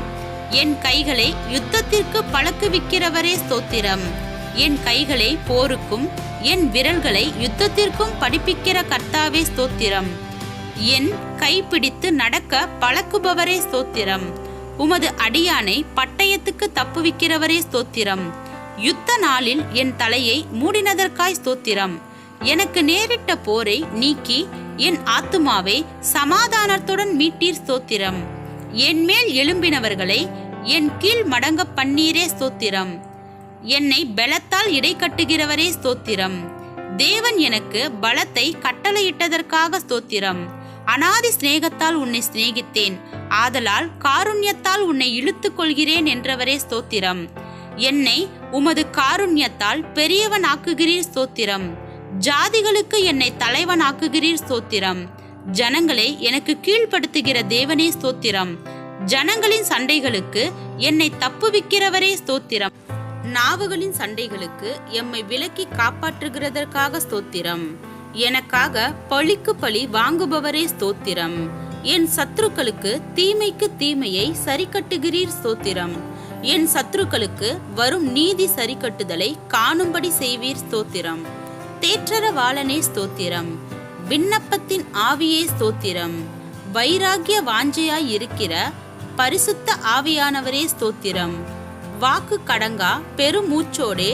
என் கைகளை யுத்தத்திற்கு பழக்குவிக்கிறவரே ஸ்தோத்திரம். என் கைகளை போருக்கும் என் விரல்களை யுத்தத்திற்கும் படிப்பிக்கிற கர்த்தாவே ஸ்தோத்திரம். என் கைப்பிடித்து நடக்க பழக்குபவரே ஸ்தோத்திரம். உமது அடியானை பட்டயத்துக்கு தப்புவிக்கிறவரே ஸ்தோத்திரம். யுத்த நாளில் என் தலையை மூடினதற்காய் ஸ்தோத்திரம். எனக்கு நேரிட்ட போரை நீக்கி என் ஆத்துமாவை சமாதானத்துடன் மீட்டீர் ஸ்தோத்திரம். என் மேல் எழும்பினவர்களை என் கீழ் மடங்க பண்ணீரே ஸ்தோத்திரம். என்னை பலத்தால் இடை கட்டுகிறவரே ஸ்தோத்திரம். தேவன் எனக்கு பலத்தை கட்டளையிட்டதற்காக ஸ்தோத்திரம். அநாதி சிநேகத்தால் உன்னை சிநேகித்தேன், ஆதலால் காருண்யத்தால் உன்னை இழுத்துக் கொள்கிறேன் என்றவரே ஸ்தோத்திரம். என்னை உமது காருண்யத்தால் பெரியவன் ஆக்குகிறீர் ஸ்தோத்திரம். ஜாதிகளுக்கு என்னை தலைவன் ஆக்குகிறீர் ஸ்தோத்திரம். ஜனங்களை எனக்கு கீழ்ப்படுத்துகிற தேவனே ஸ்தோத்திரம். ஜனங்களின் சண்டைகளுக்கு என்னை தப்புவிக்கிறவரே ஸ்தோத்திரம். நாவுகளின் சண்டைகளுக்கு எம்மை விலக்கி காப்பாற்றுகிறதற்காக ஸ்தோத்திரம். எனக்காக பழிக்கு பழி வாங்குபவரே ஸ்தோத்திரம். என் சத்துருக்களுக்கு தீமைக்கு தீமையை சரிக்கட்டுகிறீர் ஸ்தோத்திரம். என் சத்துருக்களுக்கு வரும் நீதி சரிக்கட்டுதலை காணும்படி செய்வீர் ஸ்தோத்திரம். தேற்றரவாளனே ஸ்தோத்திரம். விண்ணப்பத்தின் ஆவியே ஸ்தோத்திரம். வைராகிய வாஞ்சையாய் இருக்கிற பரிசுத்த ஆவியானவரே ஸ்தோத்திரம். வாக்கு கடங்கா பெருமூச்சோடே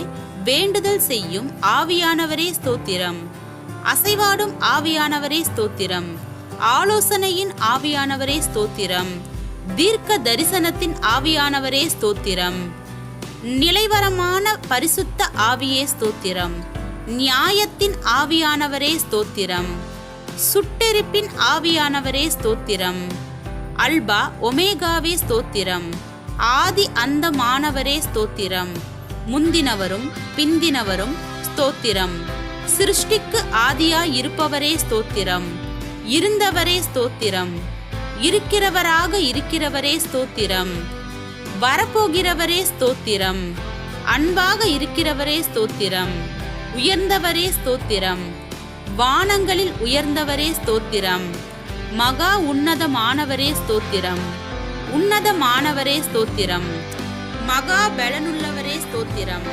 வேண்டுதல் செய்யும் ஆவியானவரே ஸ்தோத்திரம். அசைவாடும் ஆவியானவரே ஸ்தோத்திரம். ஆலோசனையின் ஆவியானவரே ஸ்தோத்திரம். தீர்க்க தரிசனத்தின் ஆவியானவரே ஸ்தோத்திரம். நிலைவரமான பரிசுத்த ஆவியே ஸ்தோத்திரம். நியாயத்தின் ஆவியானவரே ஸ்தோத்திரம். சுட்டெரிப்பின் ஆவியானவரே ஸ்தோத்திரம். அல்பா ஒமேகாவே ஸ்தோத்திரம். ஆதி அந்தமானவரே ஸ்தோத்திரம். முந்தினவரும் பிந்தினவரும் ஸ்தோத்திரம். சிருஷ்டிக்கு ஆதியாய் இருப்பவரே ஸ்தோத்திரம். இருந்தவரே ஸ்தோத்திரம். இருக்கிறவராக இருக்கிறவரே ஸ்தோத்திரம். வரப்போகிறவரே ஸ்தோத்திரம். அன்பாக இருக்கிறவரே ஸ்தோத்திரம். உயர்ந்தவரே ஸ்தோத்திரம். வானங்களில் உயர்ந்தவரே ஸ்தோத்திரம். மகா உன்னதமானவரே ஸ்தோத்திரம். உன்னதமானவரே ஸ்தோத்திரம். மகா பலனுள்ளவரே ஸ்தோத்திரம்.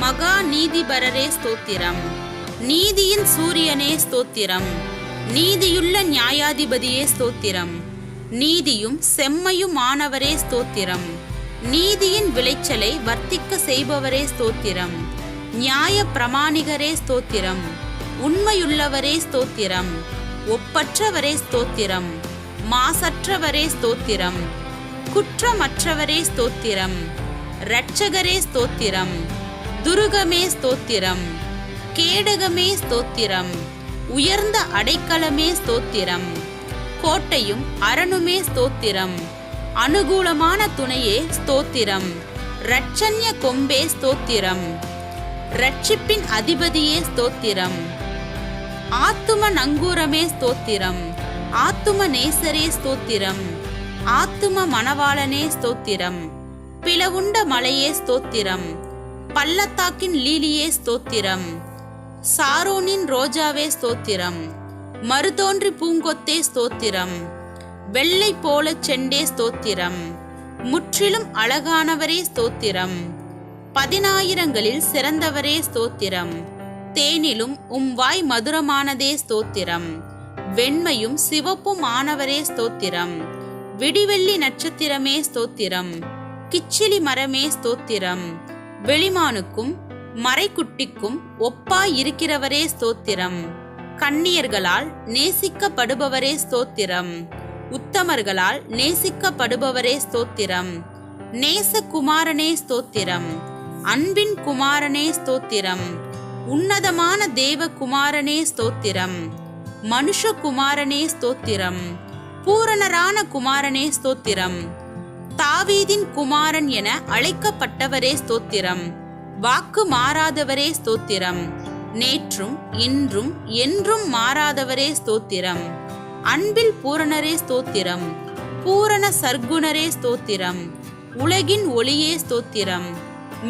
மகா நீதிபரரே ஸ்தோத்திரம். நீதியின் சூரியனே ஸ்தோத்திரம். நீதியுள்ள நியாயாதிபதியே ஸ்தோத்திரம். நீதியும் செம்மையுமானவரே ஸ்தோத்திரம். நீதியின் விளைச்சலை வர்த்திக்க செய்பவரே ஸ்தோத்திரம். நியாய பிரமாணிகரே ஸ்தோத்திரம். உண்மையுள்ளவரே ஸ்தோத்திரம். ஒப்பற்றவரே ஸ்தோத்திரம். மாசற்றவரே ஸ்தோத்திரம். குற்றமற்றவரே ஸ்தோத்திரம். இரட்சகரே ஸ்தோத்திரம். துருகமே ஸ்தோத்திரம். கேடகமே ஸ்தோத்திரம். உயர்ந்த அடைக்கலமே ஸ்தோத்திரம். கோட்டையும் அரணுமே ஸ்தோத்திரம். அனுகூலமான துணையே ஸ்தோத்திரம். இரட்சண்ய கொம்பே ஸ்தோத்திரம். இரட்சிப்பின் அதிபதியே ஸ்தோத்திரம். ஆத்தும நங்கூரமே ஸ்தோத்திரம். ஆத்தும நேசரே ஸ்தோத்திரம். ஆத்தும மணவாளனே ஸ்தோத்திரம். பிளவுண்ட மலையே ஸ்தோத்திரம். பள்ளத்தாக்கின் லீலியே ஸ்தோத்திரம். சாரோனின் ரோஜாவே ஸ்தோத்திரம். மறுதோன்றி பூங்கொத்தே ஸ்தோத்திரம். வெள்ளை போல செண்டே ஸ்தோத்திரம். முற்றிலும் அழகானவரே ஸ்தோத்திரம். 10,000களில் சிறந்தவரே ஸ்தோத்திரம். தேனிலும் வாய் மதுரமானதே ஸ்தோத்திரம். வெண்மையும் சிவப்பும் ஆனவரே ஸ்தோத்திரம். விடிவெள்ளி நட்சத்திரமே ஸ்தோத்திரம். கிச்சிலி மரமே ஸ்தோத்திரம். வெளிமானுக்கும் மறைக்குட்டிக்கும் ஒப்பாய் இருக்கிறவரே ஸ்தோத்திரம். கன்னியர்களால் நேசிக்கப்படுபவரே ஸ்தோத்திரம். உத்தமர்களால் நேசிக்கப்படுபவரே ஸ்தோத்திரம். நேசகுமாரனே ஸ்தோத்திரம். அன்பின் குமாரனே ஸ்தோத்திரம். உன்னதமான தேவகுமாரனே ஸ்தோத்திரம். மனுஷகுமாரனே ஸ்தோத்திரம். பூரணரான குமாரனே ஸ்தோத்திரம். தாவீதின் குமாரன் என அழைக்கப்பட்டவரே ஸ்தோத்திரம். வாக்கு மாறாதவரே ஸ்தோத்திரம். நேற்றும் இன்றும் என்றும் மாறாதவரே ஸ்தோத்திரம். அன்பில் பூரணரே ஸ்தோத்திரம். பூரண சர்க்குணரே ஸ்தோத்திரம். உலகின் ஒளியே ஸ்தோத்திரம்.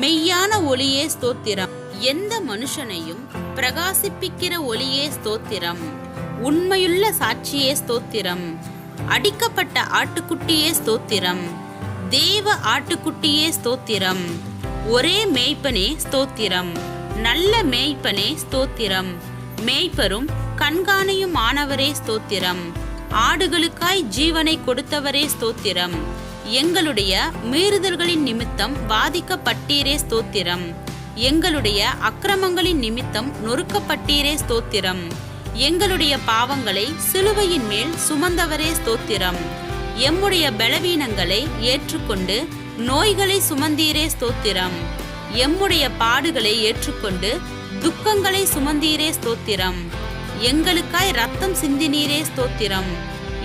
மெய்யான ஒளியே ஸ்தோத்திரம். எந்த மனுஷனையும் பிரகாசிப்பிக்கிற ஒளியே ஸ்தோத்திரம். உண்மையுள்ள சாட்சியே ஸ்தோத்திரம். அடிக்கப்பட்ட ஆட்டுக்குட்டியே ஸ்தோத்திரம். தேவ ஆட்டுக்குட்டியே ஸ்தோத்திரம். ஒரே மேய்ப்பனே ஸ்தோத்திரம். நல்ல மேய்ப்பனே ஸ்தோத்திரம். மேய்ப்பரும் கண்காணியும் ஆனவரே ஸ்தோத்திரம். ஆடுகளுக்காய் ஜீவனை கொடுத்தவரே ஸ்தோத்திரம். எங்களுடைய மீறுதல்களின் நிமித்தம் பாதிக்கப்பட்டீரே ஸ்தோத்திரம். எங்களுடைய அக்கிரமங்களின் நிமித்தம் நொறுக்கப்பட்டீரே ஸ்தோத்திரம். எங்களுடைய பாவங்களை சிலுவையின் மேல் சுமந்தவரே ஸ்தோத்திரம். எம்முடைய பலவீனங்களை ஏற்றுக்கொண்டு நோய்களை சுமந்தீரே ஸ்தோத்திரம். எம்முடைய பாடுகளை ஏற்றுக்கொண்டு துக்கங்களை சுமந்தீரே ஸ்தோத்திரம். எங்களுக்காய் ரத்தம் சிந்தினீரே ஸ்தோத்திரம்.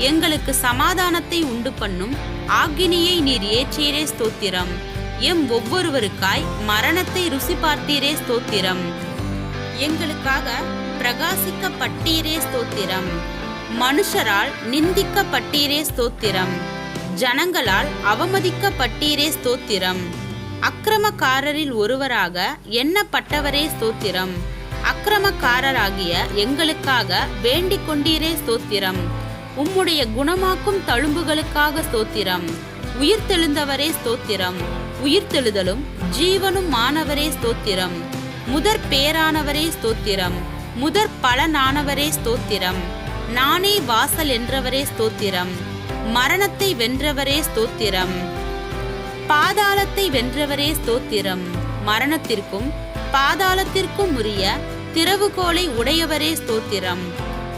எங்களுக்கு சமாதானத்தை உண்டு பண்ணும் ஆக்கினியை நீர் ஏற்றீரே ஸ்தோத்திரம். எம் ஒவ்வொருவருக்காய் மரணத்தை ருசி பார்த்தீரே ஸ்தோத்திரம். எங்களுக்காக பிரகாசிக்கப்பட்டீரே ஸ்தோத்திரம். மனுஷரால் நிந்திக்கப்பட்டீரே ஸ்தோத்திரம். ஜனங்களால் அவமதிக்கப்பட்டீரே ஸ்தோத்திரம். அக்கிரமக்காரரில் ஒருவராக எண்ணப்பட்டவரே ஸ்தோத்திரம். அக்கிரமக்காரராகிய எங்களுக்காக வேண்டிக் கொண்டீரே ஸ்தோத்திரம். உம்முடைய குணமாக்கும் தழும்புகளுக்காக ஸ்தோத்திரம். உயிர்த்தெழுந்தவரே ஸ்தோத்திரம். உயிர்த்தெழுதலும் ஜீவனும் மானவரே ஸ்தோத்திரம். முதற் பேரானவரே ஸ்தோத்திரம். முதற் பலனானவரே ஸ்தோத்திரம். நானே வாசல் என்றவரே ஸ்தோத்திரம். மரணத்தை வென்றவரே ஸ்தோத்திரம். பாதாளத்தை வென்றவரே ஸ்தோத்திரம். மரணத்திற்கும் பாதாளத்திற்கும் உரிய திறவுகோலை உடையவரே ஸ்தோத்திரம்.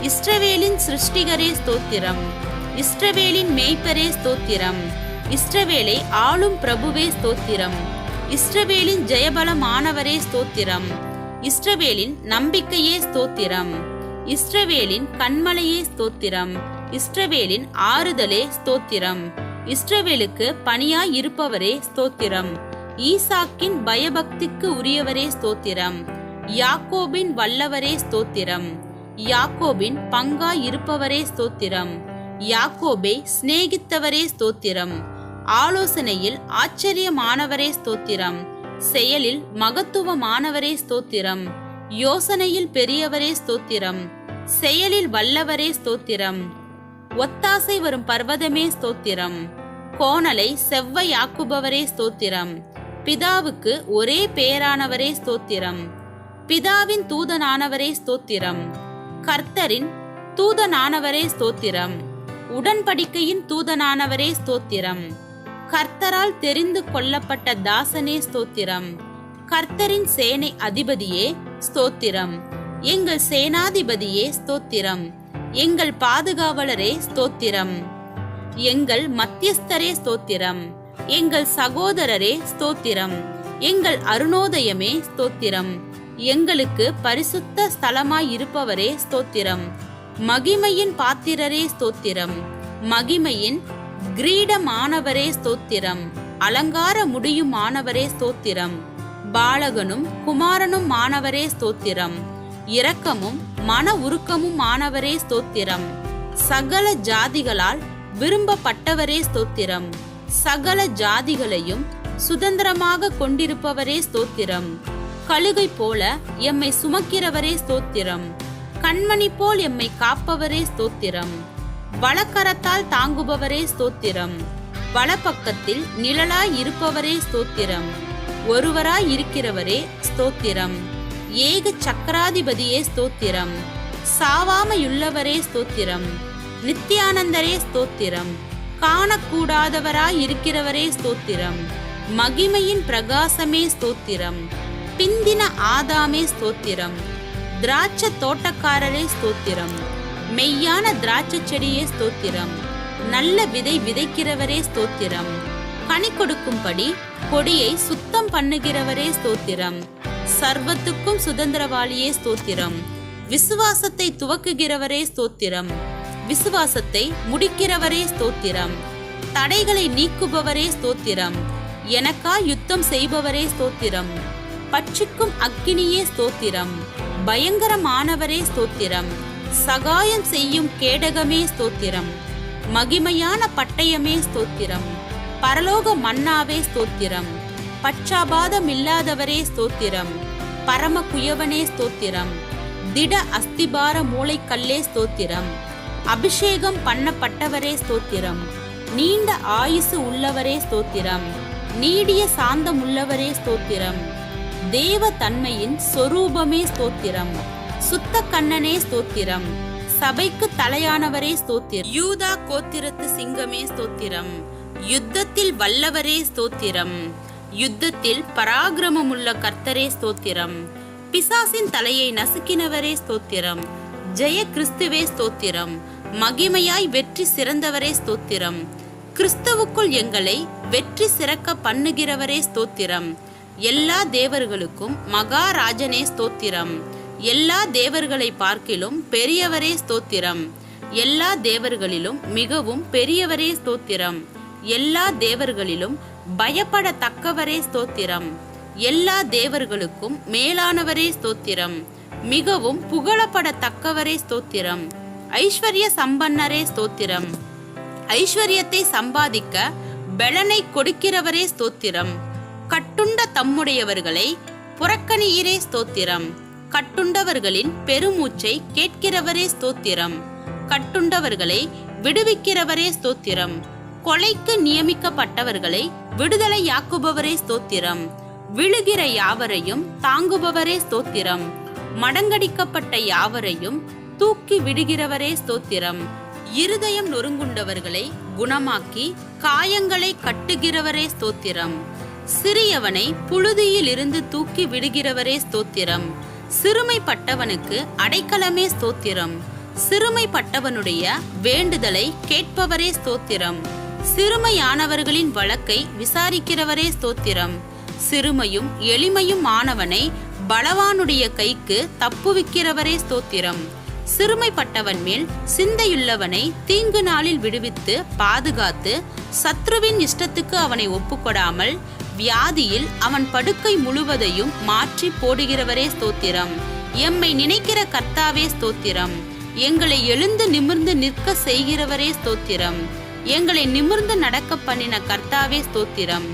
இஸ்ரவேலின் சிருஷ்டிகரே ஸ்தோத்திரம். இஸ்ரவேலின் மேய்ப்பரே ஸ்தோத்திரம். இஸ்ரவேலை ஆளும் பிரபுவே ஸ்தோத்திரம். இஸ்ரவேலின் ஜெயபலமானவரே ஸ்தோத்திரம். இஸ்ரவேலின் நம்பிக்கையே ஸ்தோத்திரம். இஸ்ரவேலின் கண்மலையே ஸ்தோத்திரம். இஸ்ரவேலின் ஆறுதலே ஸ்தோத்திரம். இஸ்ரவேலுக்கு பணியாய் இருப்பவரே ஸ்தோத்திரம். ஈசாக்கின் பயபக்திக்கு உரியவரே ஸ்தோத்திரம். யாக்கோபின் வல்லவரே ஸ்தோத்திரம். யாக்கோபின் பங்காய் இருப்பவரே ஸ்தோத்திரம். யாக்கோபை சிநேகித்தவரே ஸ்தோத்திரம். ஆலோசனையில் ஆச்சரியமானவரே ஸ்தோத்திரம். செயலில் மகத்துவமானவரே ஸ்தோத்திரம். யோசனையில் பெரியவரே ஸ்தோத்திரம். செயலில் வல்லவரே ஸ்தோத்திரம். ஒத்தாசை வரும் பர்வதமே ஸ்தோத்திரம். கோணலை செவ்வையாக்குபவரே ஸ்தோத்திரம். பிதாவுக்கு ஒரே பேரானவரே ஸ்தோத்திரம். பிதாவின் தூதனானவரே ஸ்தோத்திரம். கர்த்தரின் தூதனானவரே ஸ்தோத்திரம். உடன்படிக்கையின் தூதனானவரே ஸ்தோத்திரம். கர்த்தரால் தெரிந்து கொள்ளப்பட்ட தாசனே ஸ்தோத்திரம். கர்த்தரின் சேனை அதிபதியே ஸ்தோத்திரம். எங்கள் சேனாதிபதியே ஸ்தோத்திரம். எங்கள் பாதுகாவலரே ஸ்தோத்திரம். எங்கள் மத்தியஸ்தரே ஸ்தோத்திரம். எங்கள் சகோதரரே ஸ்தோத்திரம். எங்கள் அருணோதயமே ஸ்தோத்திரம். எங்களுக்கு பரிசுத்த ஸ்தலமாய் இருப்பவரே ஸ்தோத்திரம். மகிமையின் பாத்திரரே ஸ்தோத்திரம். மகிமையின் கிரீடமானவரே ஸ்தோத்திரம். அலங்கார முடியுமானவரே ஸ்தோத்திரம். பாலகனும் குமாரனும் மானவரே ஸ்தோத்திரம். இரக்கமும் மன உருக்கமும் மானவரே ஸ்தோத்திரம். சகல ஜாதிகளால் விரும்பப்பட்டவரே ஸ்தோத்திரம். சகல ஜாதிகளையும் சுதந்திரமாக கொண்டிருப்பவரே ஸ்தோத்திரம். கழுகை போல எம்மை சுமக்கிறவரே ஸ்தோத்திரம். கண்மணி போல் எம்மை காப்பவரே ஸ்தோத்திரம். வலக்கரத்தால் தாங்குபவரே ஸ்தோத்திரம். வலப்பக்கத்தில் நிழலாய் இருப்பவரே ஸ்தோத்திரம். ஒருவராய் இருக்கிறவரே ஸ்தோத்திரம். ஏக சக்கராதிபதியே ஸ்தோத்திரம். சாவாமையுள்ளவரே ஸ்தோத்திரம். நித்தியானந்தரே ஸ்தோத்திரம். காணக்கூடாதவராய் இருக்கிறவரே ஸ்தோத்திரம். மகிமையின் பிரகாசமே ஸ்தோத்திரம். பிந்தின ஆதாமே ஸ்தோத்திரம். திராட்சை தோட்டக்காரரே ஸ்தோத்திரம். மெய்யான திராட்சை செடியே ஸ்தோத்திரம். நல்ல விதை விதைக்கிறவரே ஸ்தோத்திரம். கனி கொடுக்கும்படி கொடியை சுத்தம் பண்ணுகிறவரே ஸ்தோத்திரம். சர்வத்துக்கும் சுதந்திரவாளியே ஸ்தோத்திரம். விசுவாசத்தை துவக்குகிறவரே ஸ்தோத்திரம். விசுவாசத்தை முடிக்கிறவரே ஸ்தோத்திரம். தடைகளை நீக்குபவரே ஸ்தோத்திரம். எனக்காய் யுத்தம் செய்பவரே ஸ்தோத்திரம். பட்சிக்கும் அக்கினியே ஸ்தோத்திரம். பயங்கரமானவரே ஸ்தோத்திரம். சகாயம் செய்யும் கேடகமே ஸ்தோத்திரம். மகிமையான பட்டயமே ஸ்தோத்திரம். பரலோக மன்னாவே ஸ்தோத்திரம். பட்சாபாதமில்லாதவரே ஸ்தோத்திரம். பரம குயவனே ஸ்தோத்திரம். திட அஸ்திபார மூளைக்கல்லே ஸ்தோத்திரம். அபிஷேகம் பண்ணப்பட்டவரே ஸ்தோத்திரம். நீண்ட ஆயுசு உள்ளவரே ஸ்தோத்திரம். நீடிய சாந்தம் உள்ளவரே ஸ்தோத்திரம். தேவ தன்மையின் சொரூபமே ஸ்தோத்திரம். சுத்த கண்ணனே ஸ்தோத்திரம். சபைக்கு தலையானவரே ஸ்தோத்திரம். யூதா கோத்திரத்து சிங்கமே ஸ்தோத்திரம். யுத்தத்தில் வல்லவரே ஸ்தோத்திரம். யுத்தத்தில் பராக்கிரமமுள்ள கர்த்தரே ஸ்தோத்திரம். பிசாசின் தலையை நசுக்கினவரே ஸ்தோத்திரம். ஜெய கிறிஸ்துவே ஸ்தோத்திரம். மகிமையாய் வெற்றி சிறந்தவரே ஸ்தோத்திரம். கிறிஸ்துவுக்குள் எங்களை வெற்றி சிறக்க பண்ணுகிறவரே ஸ்தோத்திரம். எல்லா தேவர்களுக்கும் மகாராஜனே ஸ்தோத்திரம். எல்லா தேவர்களை பார்க்கிலும் பெரியவரே ஸ்தோத்திரம். எல்லா தேவர்களிலும் மிகவும் பெரியவரே ஸ்தோத்திரம். எல்லா தேவர்களிலும் பயப்படத்தக்கவரே ஸ்தோத்திரம். எல்லா தேவர்களுக்கும் மேலானவரே ஸ்தோத்திரம். மிகவும் புகழப்படத்தக்கவரே ஸ்தோத்திரம். ஐஸ்வர்ய சம்பன்னரே ஸ்தோத்திரம். ஐஸ்வர்யத்தை சம்பாதிக்க பெலனை கொடுக்கிறவரே ஸ்தோத்திரம். கட்டுண்ட தம்முடையவர்களை புறக்கணியிரே ஸ்தோத்திரம். கட்டுண்டவர்களின் பெருமூச்சை கேட்கிறவரே ஸ்தோத்திரம். கட்டுண்டவர்களை விடுவிக்கிறவரே ஸ்தோத்திரம். கொலைக்கு நியமிக்கப்பட்டவர்களை விடுதலையாக்குபவரே ஸ்தோத்திரம். விழுகிற யாவரையும் தாங்குபவரே ஸ்தோத்திரம். மடங்கடிக்கப்பட்ட யாவரையும் தூக்கி விடுகிறவரே ஸ்தோத்திரம். இருதயம் நொறுங்குண்டவர்களை குணமாக்கி காயங்களை கட்டுகிறவரே ஸ்தோத்திரம். சிறியவனை புழுதியில் இருந்து தூக்கி விடுகிறவரே ஸ்தோத்திரம். சிறுமைப்பட்டவனுக்கு அடைக்கலமே ஸ்தோத்திரம். சிறுமைப்பட்டவனுடைய வேண்டுதலை கேட்பவரே ஸ்தோத்திரம். சிறுமையானவர்களின் வழக்கை விசாரிக்கிறவரே ஸ்தோத்திரம். சிறுமையும் எளிமையும் ஆனவனை பலவானுடைய கைக்கு தப்புவிக்கிறவரே ஸ்தோத்திரம். சிறுமைப்பட்டவன் மேல் சிந்தையுள்ளவனை தீங்கு நாளில் விடுவித்து பாதுகாத்து சத்ருவின் இஷ்டத்துக்கு அவனை ஒப்புக்கொடாமல் வியாதியில் அவன் படுக்கை முழுவதையும் மாற்றி போடுகிறவரே ஸ்தோத்திரம். எம்மை நினைக்கிற கர்த்தாவே ஸ்தோத்திரம். எங்களை எழுந்து நிமிர்ந்து நிற்க செய்கிறவரே ஸ்தோத்திரம். எங்களை நிமிர்ந்து நடக்க பண்ணின கர்த்தாவே ஸ்தோத்திரம்.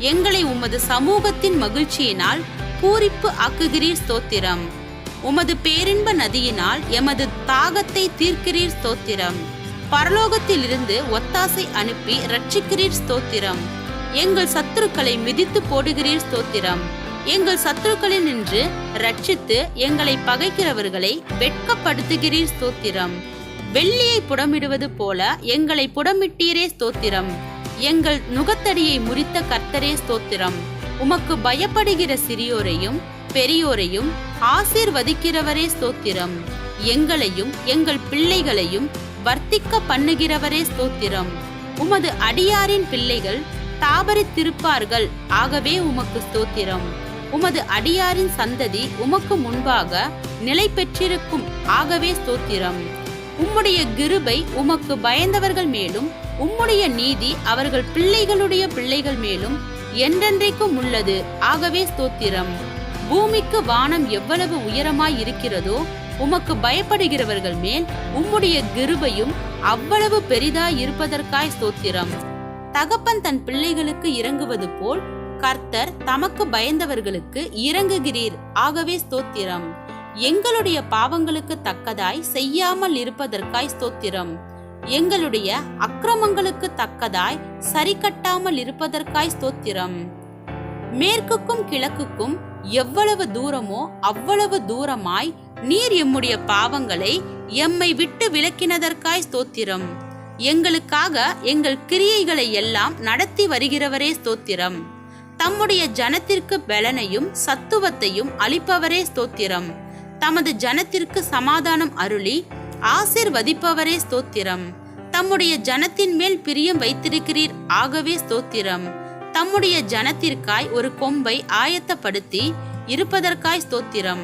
எங்களை உமது சமூகத்தின் மகிழ்ச்சியினால் பூரிப்பு ஆக்குகிறீர் ஸ்தோத்திரம். உமது பேரின்ப நதியினால் எமது தாகத்தை தீர்க்கிறீர் ஸ்தோத்திரம். பரலோகத்திலிருந்து ஒத்தாசை அனுப்பி ரட்சிக்கிறீர் ஸ்தோத்திரம். எங்கள் சத்துருக்களை மிதித்து போடுகிறீர் ஸ்தோத்திரம். எங்கள் சத்துருக்களில் நின்று ரட்சித்து எங்களை பகைக்கிறவர்களை வெட்கப்படுத்துகிறீர் ஸ்தோத்திரம். வெள்ளியை புடமிடுவது போல எங்களை புடமிட்டீரே ஸ்தோத்திரம். எங்கள் நுகத்தடியை முறித்த கர்த்தரே ஸ்தோத்திரம். உமக்கு பயப்படுகிற சிறியோரையும் பெரியோரையும் ஆசீர்வதிக்கிறவரே ஸ்தோத்திரம். எங்களையும் எங்கள் பிள்ளைகளையும் வர்த்திக்க பண்ணுகிறவரே ஸ்தோத்திரம். உமது அடியாரின் பிள்ளைகள் தாபரித்திருப்பார்கள், ஆகவே உமக்கு ஸ்தோத்திரம். உமது அடியாரின் சந்ததி உமக்கு முன்பாக நிலை பெற்றிருக்கும், ஆகவே ஸ்தோத்திரம். உம்முடைய கிருபை உமக்கு பயந்தவர்கள் மேலும் உம்முடைய நீதி அவர்கள் பிள்ளைகளுடைய பிள்ளைகள் மேலும் என்றென்றைக்கும் உள்ளது, ஆகவே ஸ்தோத்திரம். பூமிக்கு வானம் எவ்வளவு உயரமாய் இருக்கிறதோ உமக்கு பயப்படுகிறவர்கள் மேல் உம்முடைய கிருபையும் அவ்வளவு பெரிதாய் இருப்பதற்காய் ஸ்தோத்திரம். தகப்பன் தன் பிள்ளைகளுக்கு இறங்குவது போல் கர்த்தர் தமக்கு பயந்தவர்களுக்கு இறங்குகிறீர், ஆகவே ஸ்தோத்திரம். எங்களுடைய பாவங்களுக்கு தக்கதாய் செய்யாமல் இருப்பதற்காய் ஸ்தோத்திரம். எங்களுடைய அக்கிரமங்களுக்கு தக்கதாய் சரி கட்டாமல் இருப்பதற்காய் ஸ்தோத்திரம். மேற்குக்கும் கிழக்குக்கும் எவ்வளவு தூரமோ அவ்வளவு தூரமாய் நீர் எம்முடைய பாவங்களை எம்மை விட்டு விலக்கினதற்காய் ஸ்தோத்திரம். எங்களுக்காக எங்கள் கிரியைகளை எல்லாம் நடத்தி வருகிறவரே ஸ்தோத்திரம். தம்முடைய ஜனத்திற்கு பலனையும் சத்துவத்தையும் அளிப்பவரே ஸ்தோத்திரம். தமது ஜனத்திற்கு சமாதானம் அருளி ஆசீர்வதிப்பவரே ஸ்தோத்திரம். தம்முடைய ஜனத்தின் மேல் பிரியம் வைத்திருக்கிறீர், ஆகவே ஸ்தோத்திரம். தம்முடைய ஜனத்திற்காய் ஒரு கொம்பை ஆயத்தப்படுத்தி இருப்பதற்காய் ஸ்தோத்திரம்.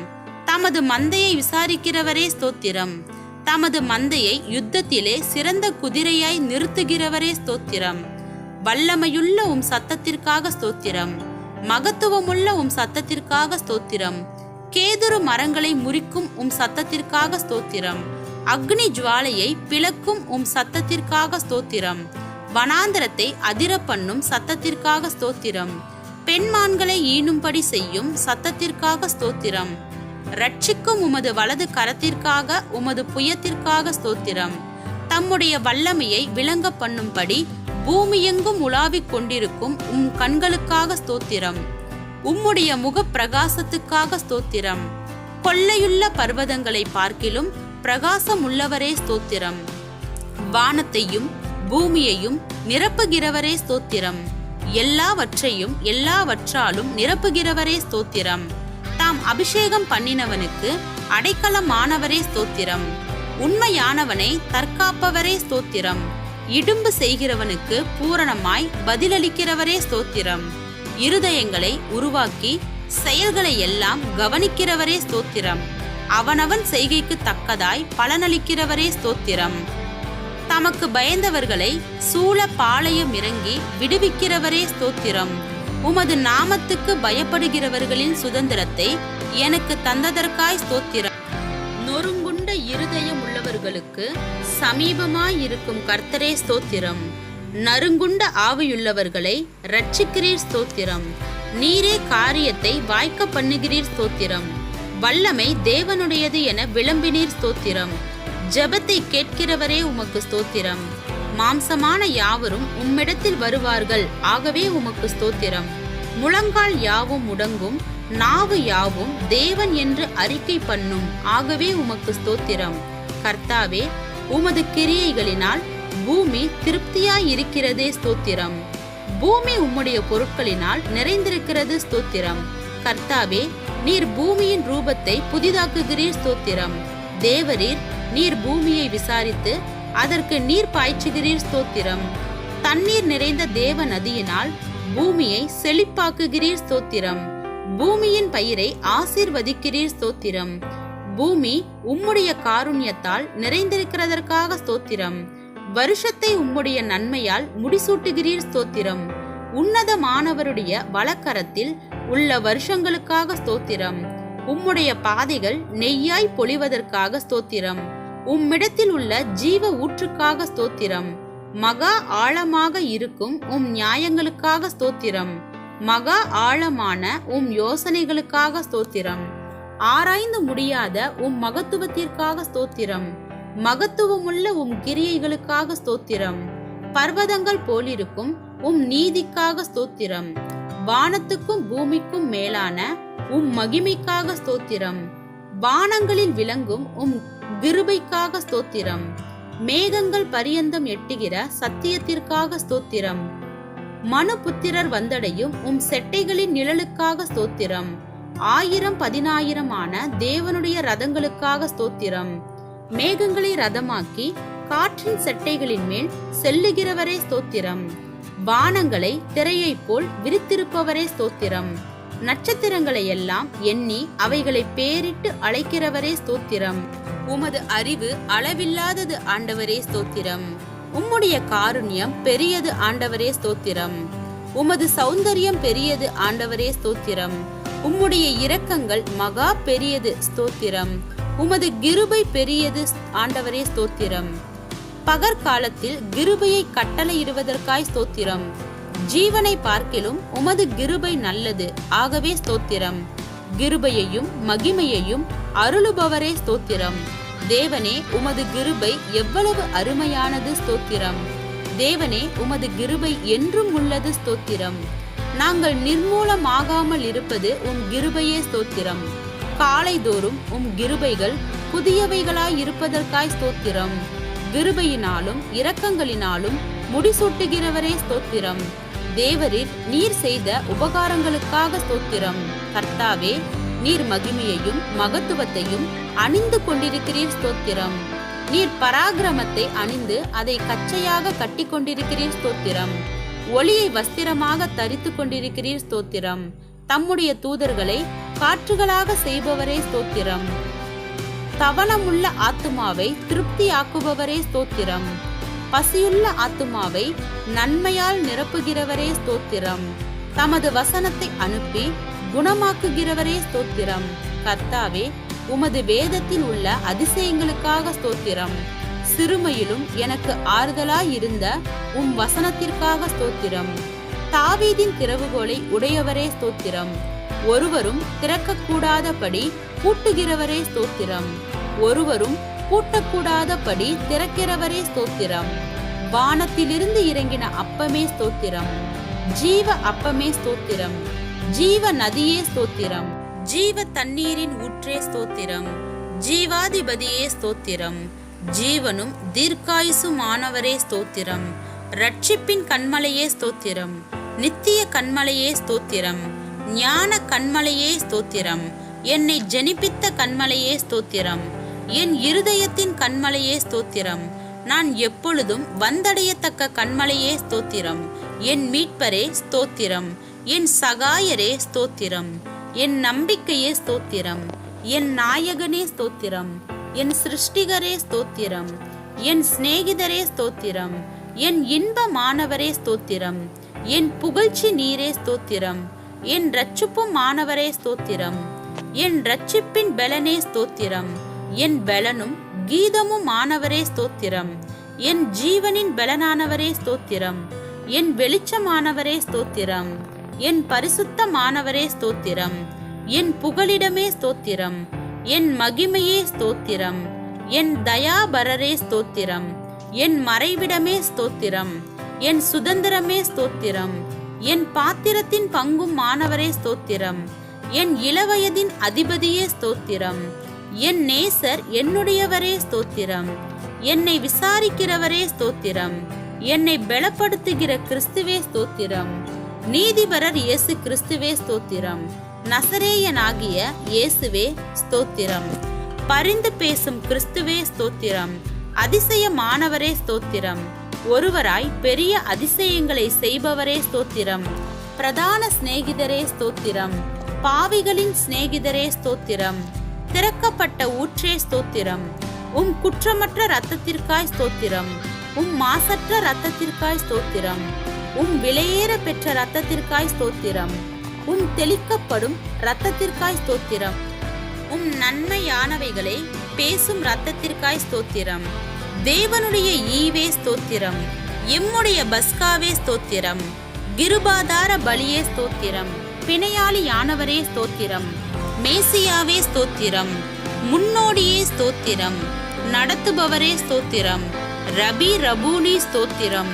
தமது மந்தையை விசாரிக்கிறவரே ஸ்தோத்திரம். தமது மந்தையை யுத்தத்திலே சிறந்த குதிரையாய் நிறுத்துகிறவரே ஸ்தோத்திரம். வல்லமையுள்ள உம் சத்தத்திற்காக ஸ்தோத்திரம். மகத்துவமுள்ள உம் சத்தத்திற்காக ஸ்தோத்திரம். கேதுரு மரங்களை முறிக்கும் உம் சத்தத்திற்காக ஸ்தோத்திரம். அக்னி ஜுவாலையை பிளக்கும் உம் சத்தத்திற்காக ஸ்தோத்திரம். வனாந்தரத்தை அதிர பண்ணும் சத்தத்திற்காக ஸ்தோத்திரம். பெண்மான்களை ஈனும்படி செய்யும் சத்தத்திற்காக ஸ்தோத்திரம். ரட்சிக்கும் உமது வலது கரத்திற்காக உமது புயத்திற்காக ஸ்தோத்திரம். தம்முடைய வல்லமையை விளங்க பண்ணும்படி பூமியெங்கும் உலாவிக் கொண்டிருக்கும் உம் கண்களுக்காக ஸ்தோத்திரம். உம்முடைய முக பிரகாசத்துக்காக ஸ்தோத்திரம். கொள்ளையுள்ள பர்வதங்களை பார்க்கிலும் பிரகாசம் உள்ளவரே ஸ்தோத்திரம். வானத்தையும் பூமியையும் நிரப்புகிறவரே ஸ்தோத்திரம். எல்லாவற்றையும் எல்லாவற்றாலும் நிரப்புகிறவரே ஸ்தோத்திரம். தாம் அபிஷேகம் பண்ணினவனுக்கு அடைக்கலமானவரே ஸ்தோத்திரம். உண்மையானவனை தற்காப்பவரே ஸ்தோத்திரம். இடும்பு செய்கிறவனுக்கு பூரணமாய் பதிலளிக்கிறவரே ஸ்தோத்திரம். இருதயங்களை உருவாக்கி செயல்களை எல்லாம் கவனிக்கிறவரே ஸ்தோத்திரம். அவனவன் செய்கைக்கு தக்கதாய் பலனளிக்கிறவரே ஸ்தோத்திரம். தமக்கு பயந்தவர்களை சூழ பாளையம் இறங்கி விடுவிக்கிறவரே ஸ்தோத்திரம். உமது நாமத்துக்கு பயப்படுகிறவர்களின் சுதந்திரத்தை எனக்கு தந்ததற்காய் ஸ்தோத்திரம். நொறுங்குண்ட இருதயம் உள்ளவர்களுக்கு சமீபமாயிருக்கும் கர்த்தரே ஸ்தோத்திரம். நறுங்குண்ட ஆவியுள்ளவர்களை ரட்சிக்கிறீர் ஸ்தோத்திரம். நீரே காரியத்தை வாய்க்க பண்ணுகிறீர் ஸ்தோத்திரம். வல்லமை தேவனுடையது என விளம்பினீர் ஸ்தோத்திரம். ஜெபத்தை கேட்கிறவரே உமக்கு ஸ்தோத்திரம். மாம்சமான யாவரும் உம்மிடத்தில் வருவார்கள், ஆகவே உமக்கு ஸ்தோத்திரம். முழங்கால் யாவும் முடங்கும், நாவு யாவும் தேவன் என்று அறிக்கை பண்ணும், ஆகவே உமக்கு ஸ்தோத்திரம். கர்த்தாவே, உமது கிரியைகளினால் பூமி திருப்தியாய் இருக்கிறதே ஸ்தோத்திரம். பூமி உம்முடைய பொருட்களினால் நிறைந்திருக்கிறது ஸ்தோத்திரம். கர்த்தாவே, நீர் பூமியின் ரூபத்தை புதிதாக்குகிறீர் ஸ்தோத்திரம். தேவரீர், நீர் பூமியை விசாரித்து அதற்கு நீர் பாய்ச்சுகிறீர் ஸ்தோத்திரம். தண்ணீர் நிறைந்த தேவ நதியினால் பூமியை செழிப்பாக்குகிறீர் ஸ்தோத்திரம். பூமியின் பயிரை ஆசீர்வதிக்கிறீர் ஸ்தோத்திரம். பூமி உம்முடைய காருண்யத்தால் நிறைந்திருக்கிறதற்காக ஸ்தோத்திரம். வருஷத்தை உம்முடைய நன்மையால் முடிசூட்டுகிறீர் ஸ்தோத்திரம். உன்னதமானவருடைய வலக்கரத்தில் உள்ள வருஷங்களுக்காக ஸ்தோத்திரம். உம்முடைய பாதைகள் நெய்யாய் பொழிவதற்காக ஸ்தோத்திரம். உம்மிடத்தில் உள்ள ஜீவ ஊற்றுக்காக ஸ்தோத்திரம். மகா ஆழமாக இருக்கும் உம் நியாயங்களுக்காக ஸ்தோத்திரம். மகா ஆழமான உம் யோசனைகளுக்காக ஸ்தோத்திரம். ஆராய்ந்து முடியாத உம் மகத்துவத்திற்காக ஸ்தோத்திரம். மகத்துவமுள்ள உம் கிரியைகளுக்காக ஸ்தோத்திரம். பர்வதங்கள் போலிருக்கும் உம் நீதிக்காக ஸ்தோத்திரம். வானத்துக்கும் பூமிக்கும் மேலான உம் மகிமைக்காக ஸ்தோத்திரம். வானங்களில் விளங்கும் உம் கிருபைக்காக ஸ்தோத்திரம். மேகங்கள் பரியந்தம் எட்டுகிற சத்தியத்திற்காக ஸ்தோத்திரம். மனுபுத்திரர் வந்தடையும் உம் செட்டைகளின் நிழலுக்காக ஸ்தோத்திரம். 1000 தேவனுடைய ரதங்களுக்காக ஸ்தோத்திரம். மேகங்களை ரதமாக்கி காற்றின் செட்டைகளின் மேல் செல்லுகிறவரே ஸ்தோத்திரம். வானங்களை திரையை போல் விரித்திருப்பவரே ஸ்தோத்திரம். நட்சத்திரங்களை எல்லாம் எண்ணி அவைகளை பேரிட்டு அழைக்கிறவரே ஸ்தோத்திரம். உமது அறிவு அளவில்லாதது ஆண்டவரே ஸ்தோத்திரம். உம்முடைய காருண்யம் பெரியது ஆண்டவரே ஸ்தோத்திரம். உமது சௌந்தரியம் பெரியது ஆண்டவரே ஸ்தோத்திரம். உம்முடைய இரக்கங்கள் மகா பெரியது ஸ்தோத்திரம். உமது கிருபை பெரியது ஆண்டவரே ஸ்தோத்திரம். பகற்காலத்தில் கிருபையை கட்டளையிடுவதற்காய் ஸ்தோத்திரம். ஜீவனை பார்க்கிலும் உமது கிருபை நல்லது, ஆகவே ஸ்தோத்திரம். கிருபையையும் மகிமையையும் அருளுபவரே ஸ்தோத்திரம். தேவனே, உமது கிருபை எவ்வளவு அருமையானது ஸ்தோத்திரம். தேவனே, உமது கிருபை என்றும் உள்ளது ஸ்தோத்திரம். நாங்கள் நிர்மூலமாகாமல் இருப்பது உம் கிருபையே ஸ்தோத்திரம். காலைதோறும் உம் கிருபைகள் புதியவைகளாய் இருப்பதற்காய் ஸ்தோத்திரம். கிருபையினாலும் இரக்கங்களினாலும் முடிசூட்டுகிறவரே ஸ்தோத்திரம். தேவரீர் நீர் செய்த உபகாரங்களுக்காக ஸ்தோத்திரம். கர்த்தாவே, நீர் மகிமையையும் மகத்துவத்தையும் அணிந்து கொண்டிருக்கிறீர் ஸ்தோத்திரம். நீர் பராக்கிரமத்தை அணிந்து அதை கச்சையாக கட்டி கொண்டிருக்கிறீர் ஸ்தோத்திரம். ஒளியை வஸ்திரமாக தரித்து கொண்டிருக்கிறீர் ஸ்தோத்திரம். தம்முடைய தூதர்களை காற்றுகளாக செய்பவரே ஸ்தோத்திரம். தவணமுள்ள ஆத்துமாவை திருப்தியாக்குபவரே ஸ்தோத்திரம். பசியுள்ள ஆத்துமாவை நன்மையால் நிரப்புகிறவரே ஸ்தோத்திரம். தமது வசனத்தை அனுப்பி குணமாக்குகிறவரே ஸ்தோத்திரம். கர்த்தாவே, உமது வேதத்தில் உள்ள அதிசயங்களுக்காக ஸ்தோத்திரம். சிறுமையிலும் எனக்கு ஆறுதலாயிருந்த உம் வசனத்திற்காக ஸ்தோத்திரம். தாவீதின் திறவுகோலை உடையவரே ஸ்தோத்திரம். ஒருவரும் திறக்கக்கூடாதபடி பூட்டுகிறவரே ஸ்தோத்திரம். ஒருவரும் பூட்டக்கூடாதபடி திறக்கிறவரே ஸ்தோத்திரம். வானத்திலிருந்து இறங்கின அப்பமே ஸ்தோத்திரம். ஜீவ அப்பமே ஸ்தோத்திரம். ஜீவ நதியே ஸ்தோத்திரம். ஜீவ தண்ணீரின் ஊற்றே ஸ்தோத்திரம். ஜீவாதிபதியே ஸ்தோத்திரம். ஜீவனும் தீர்க்காயுசுமானவரே ஸ்தோத்திரம். ரட்சிப்பின் கண்மலையே ஸ்தோத்திரம். நித்திய கண்மலையே ஸ்தோத்திரம். ஞான கண்மலையே ஸ்தோத்திரம். என்னை ஜனிப்பித்த கண்மலையே ஸ்தோத்திரம். என் இருதயத்தின் கண்மலையே ஸ்தோத்திரம். நான் எப்பொழுதும் வந்தடையத்தக்க கண்மலையே ஸ்தோத்திரம். என் மீட்பரே ஸ்தோத்திரம். என் சகாயரே ஸ்தோத்திரம். என் நம்பிக்கையே ஸ்தோத்திரம். என் நாயகனே ஸ்தோத்திரம். என் சிருஷ்டிகரே ஸ்தோத்திரம். என் சிநேகிதரே ஸ்தோத்திரம். என் இன்பமானவரே ஸ்தோத்திரம். என் புகழ்ச்சி நீரே ஸ்தோத்திரம். என் இரட்சிப்பும் மானவரே ஸ்தோத்திரம். என் இரட்சிப்பின் பெலனே ஸ்தோத்திரம். என் பெலனும் கீதமும் மானவரே ஸ்தோத்திரம். என் ஜீவனின் பெலனானவரே ஸ்தோத்திரம். என் வெளிச்சமானவரே ஸ்தோத்திரம். என் பரிசுத்தமானவரே ஸ்தோத்திரம். என் புகலிடமே ஸ்தோத்திரம். என் மகிமையே ஸ்தோத்திரம். என் தயாபரரே ஸ்தோத்திரம். என் மறைவிடமே ஸ்தோத்திரம். என் சுதந்திரமே ஸ்தோத்திரம். என் பாத்திரத்தின் பங்கும் மானவரே ஸ்தோத்திரம். என் இளவயதின் அதிபதியே ஸ்தோத்திரம். என் நேசர் என்னுடையவரே ஸ்தோத்திரம். என்னை விசாரிக்கிறவரே ஸ்தோத்திரம். என்னை பலப்படுத்துகிற கிறிஸ்துவே ஸ்தோத்திரம். நீதிபரர் இயேசு கிறிஸ்துவே ஸ்தோத்திரம். நசரேயனாகிய இயேசுவே ஸ்தோத்திரம். பரிந்து பேசும் கிறிஸ்துவே ஸ்தோத்திரம். அதிசயமானவரே ஸ்தோத்திரம். ஒருவராய் பெரிய அதிசயங்களை செய்பவரே ஸ்தோத்திரம். பிரதான சிநேகிதரே ஸ்தோத்திரம். பாவிகளின் சிநேகிதரே ஸ்தோத்திரம். திறக்கப்பட்ட ஊற்றே ஸ்தோத்திரம். உம் குற்றமற்ற இரத்தத்திற்காய் ஸ்தோத்திரம். உம் மாசற்ற இரத்தத்திற்காய் ஸ்தோத்திரம். உம் விலையேற பெற்ற இரத்தத்திற்காய் ஸ்தோத்திரம். உம் தெளிக்கப்படும் இரத்தத்திற்காய் ஸ்தோத்திரம். உம் நன்மையானவைகளை பேசும் இரத்தத்திற்காய் ஸ்தோத்திரம். தேவனுடைய ஈவே ஸ்தோத்திரம். எம்முடைய பஸ்காவே ஸ்தோத்திரம். கிருபாதார பலியே ஸ்தோத்திரம். பிணையாளியானவரே ஸ்தோத்திரம். மேசியாவே ஸ்தோத்திரம். முன்னோடியே ஸ்தோத்திரம். நடத்துபவரே ஸ்தோத்திரம். ரபி ரபூனி ஸ்தோத்திரம்.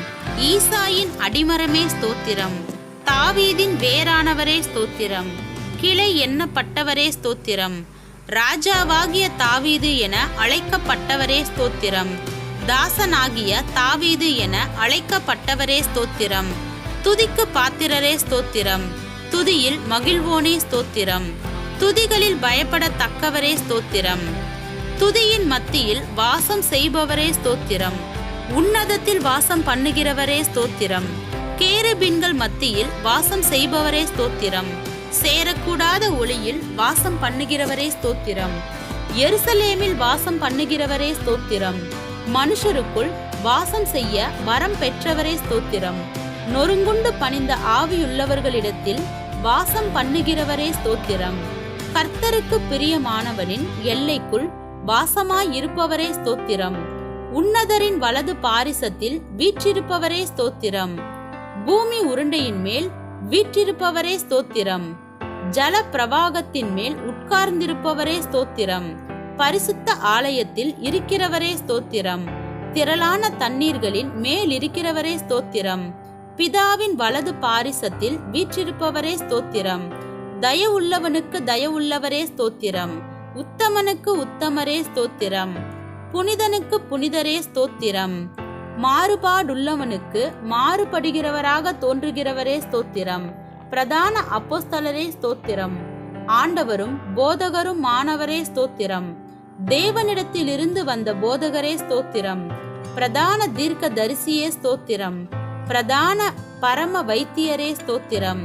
ஈசாயின் அடிமரமே ஸ்தோத்திரம். தாவீதின் வேரானவரே ஸ்தோத்திரம். கிளை எண்ணப்பட்டவரே ஸ்தோத்திரம். ராஜாவாகிய தாவீது என அழைக்கப்பட்டவரே ஸ்தோத்திரம். தாசனாகிய தாவீது என அழைக்கப்பட்டவரே ஸ்தோத்திரம். துதிக்கு பாத்திரரே ஸ்தோத்திரம். துதியில் மகிழ்வோனே ஸ்தோத்திரம். துதிகளில் பயப்படத்தக்கவரே ஸ்தோத்திரம். துதியின் மத்தியில் வாசம் செய்பவரே ஸ்தோத்திரம். உன்னதத்தில் வாசம் பண்ணுகிறவரே ஸ்தோத்திரம். கேருபீன்கள் மத்தியில் வாசம் செய்பவரே ஸ்தோத்திரம். சேரக்கூடாத ஒளியில் வாசம் பண்ணுகிறவரே ஸ்தோத்திரம். எருசலேமில் வாசம் பண்ணுகிறவரே ஸ்தோத்திரம். மனுஷருக்குள் வாசம் செய்ய வரம் பெற்றவரே ஸ்தோத்திரம். நொறுங்குண்டு பணிந்த ஆவியுள்ளவர்களிடத்தில் வாசம் பண்ணுகிறவரே ஸ்தோத்திரம். கர்த்தருக்கு பிரியமானவனின் எல்லைக்குள் வாசமாயிருப்பவரே ஸ்தோத்திரம். உன்னதரின் வலது பாரிசத்தில் வீற்றிருப்பவரே ஸ்தோத்திரம். பூமி உருண்டையின் மேல் வீற்றிருப்பவரே ஸ்தோத்திரம். ஜல பிரவாகத்தின் மேல் உட்கார்ந்திருப்பவரே ஸ்தோத்திரம். பரிசுத்த ஆலயத்தில் இருக்கிறவரே ஸ்தோத்திரம். திரளான தண்ணீர்களின் மேல் இருக்கிறவரே ஸ்தோத்திரம். பிதாவின் வலது பாரிசத்தில் வீற்றிருப்பவரே ஸ்தோத்திரம். தயவுள்ளவனுக்கு தயவுள்ளவரே ஸ்தோத்திரம். உத்தமனுக்கு உத்தமரே ஸ்தோத்திரம். புனிதனுக்கு புனிதரே ஸ்தோத்திரம். மாறுபாடுள்ளவனுக்கு மாறுபடுகிறவராக தோன்றுகிறவரே ஸ்தோத்திரம். பிரதான அப்போஸ்தலரே ஸ்தோத்திரம். ஆண்டவரும் போதகரும் மாணவரே ஸ்தோத்திரம். தேவனிடத்திலிருந்து வந்த போதகரே ஸ்தோத்திரம். பிரதான தீர்க்க தரிசியே ஸ்தோத்திரம். பிரதான பரம வைத்தியரே ஸ்தோத்திரம்.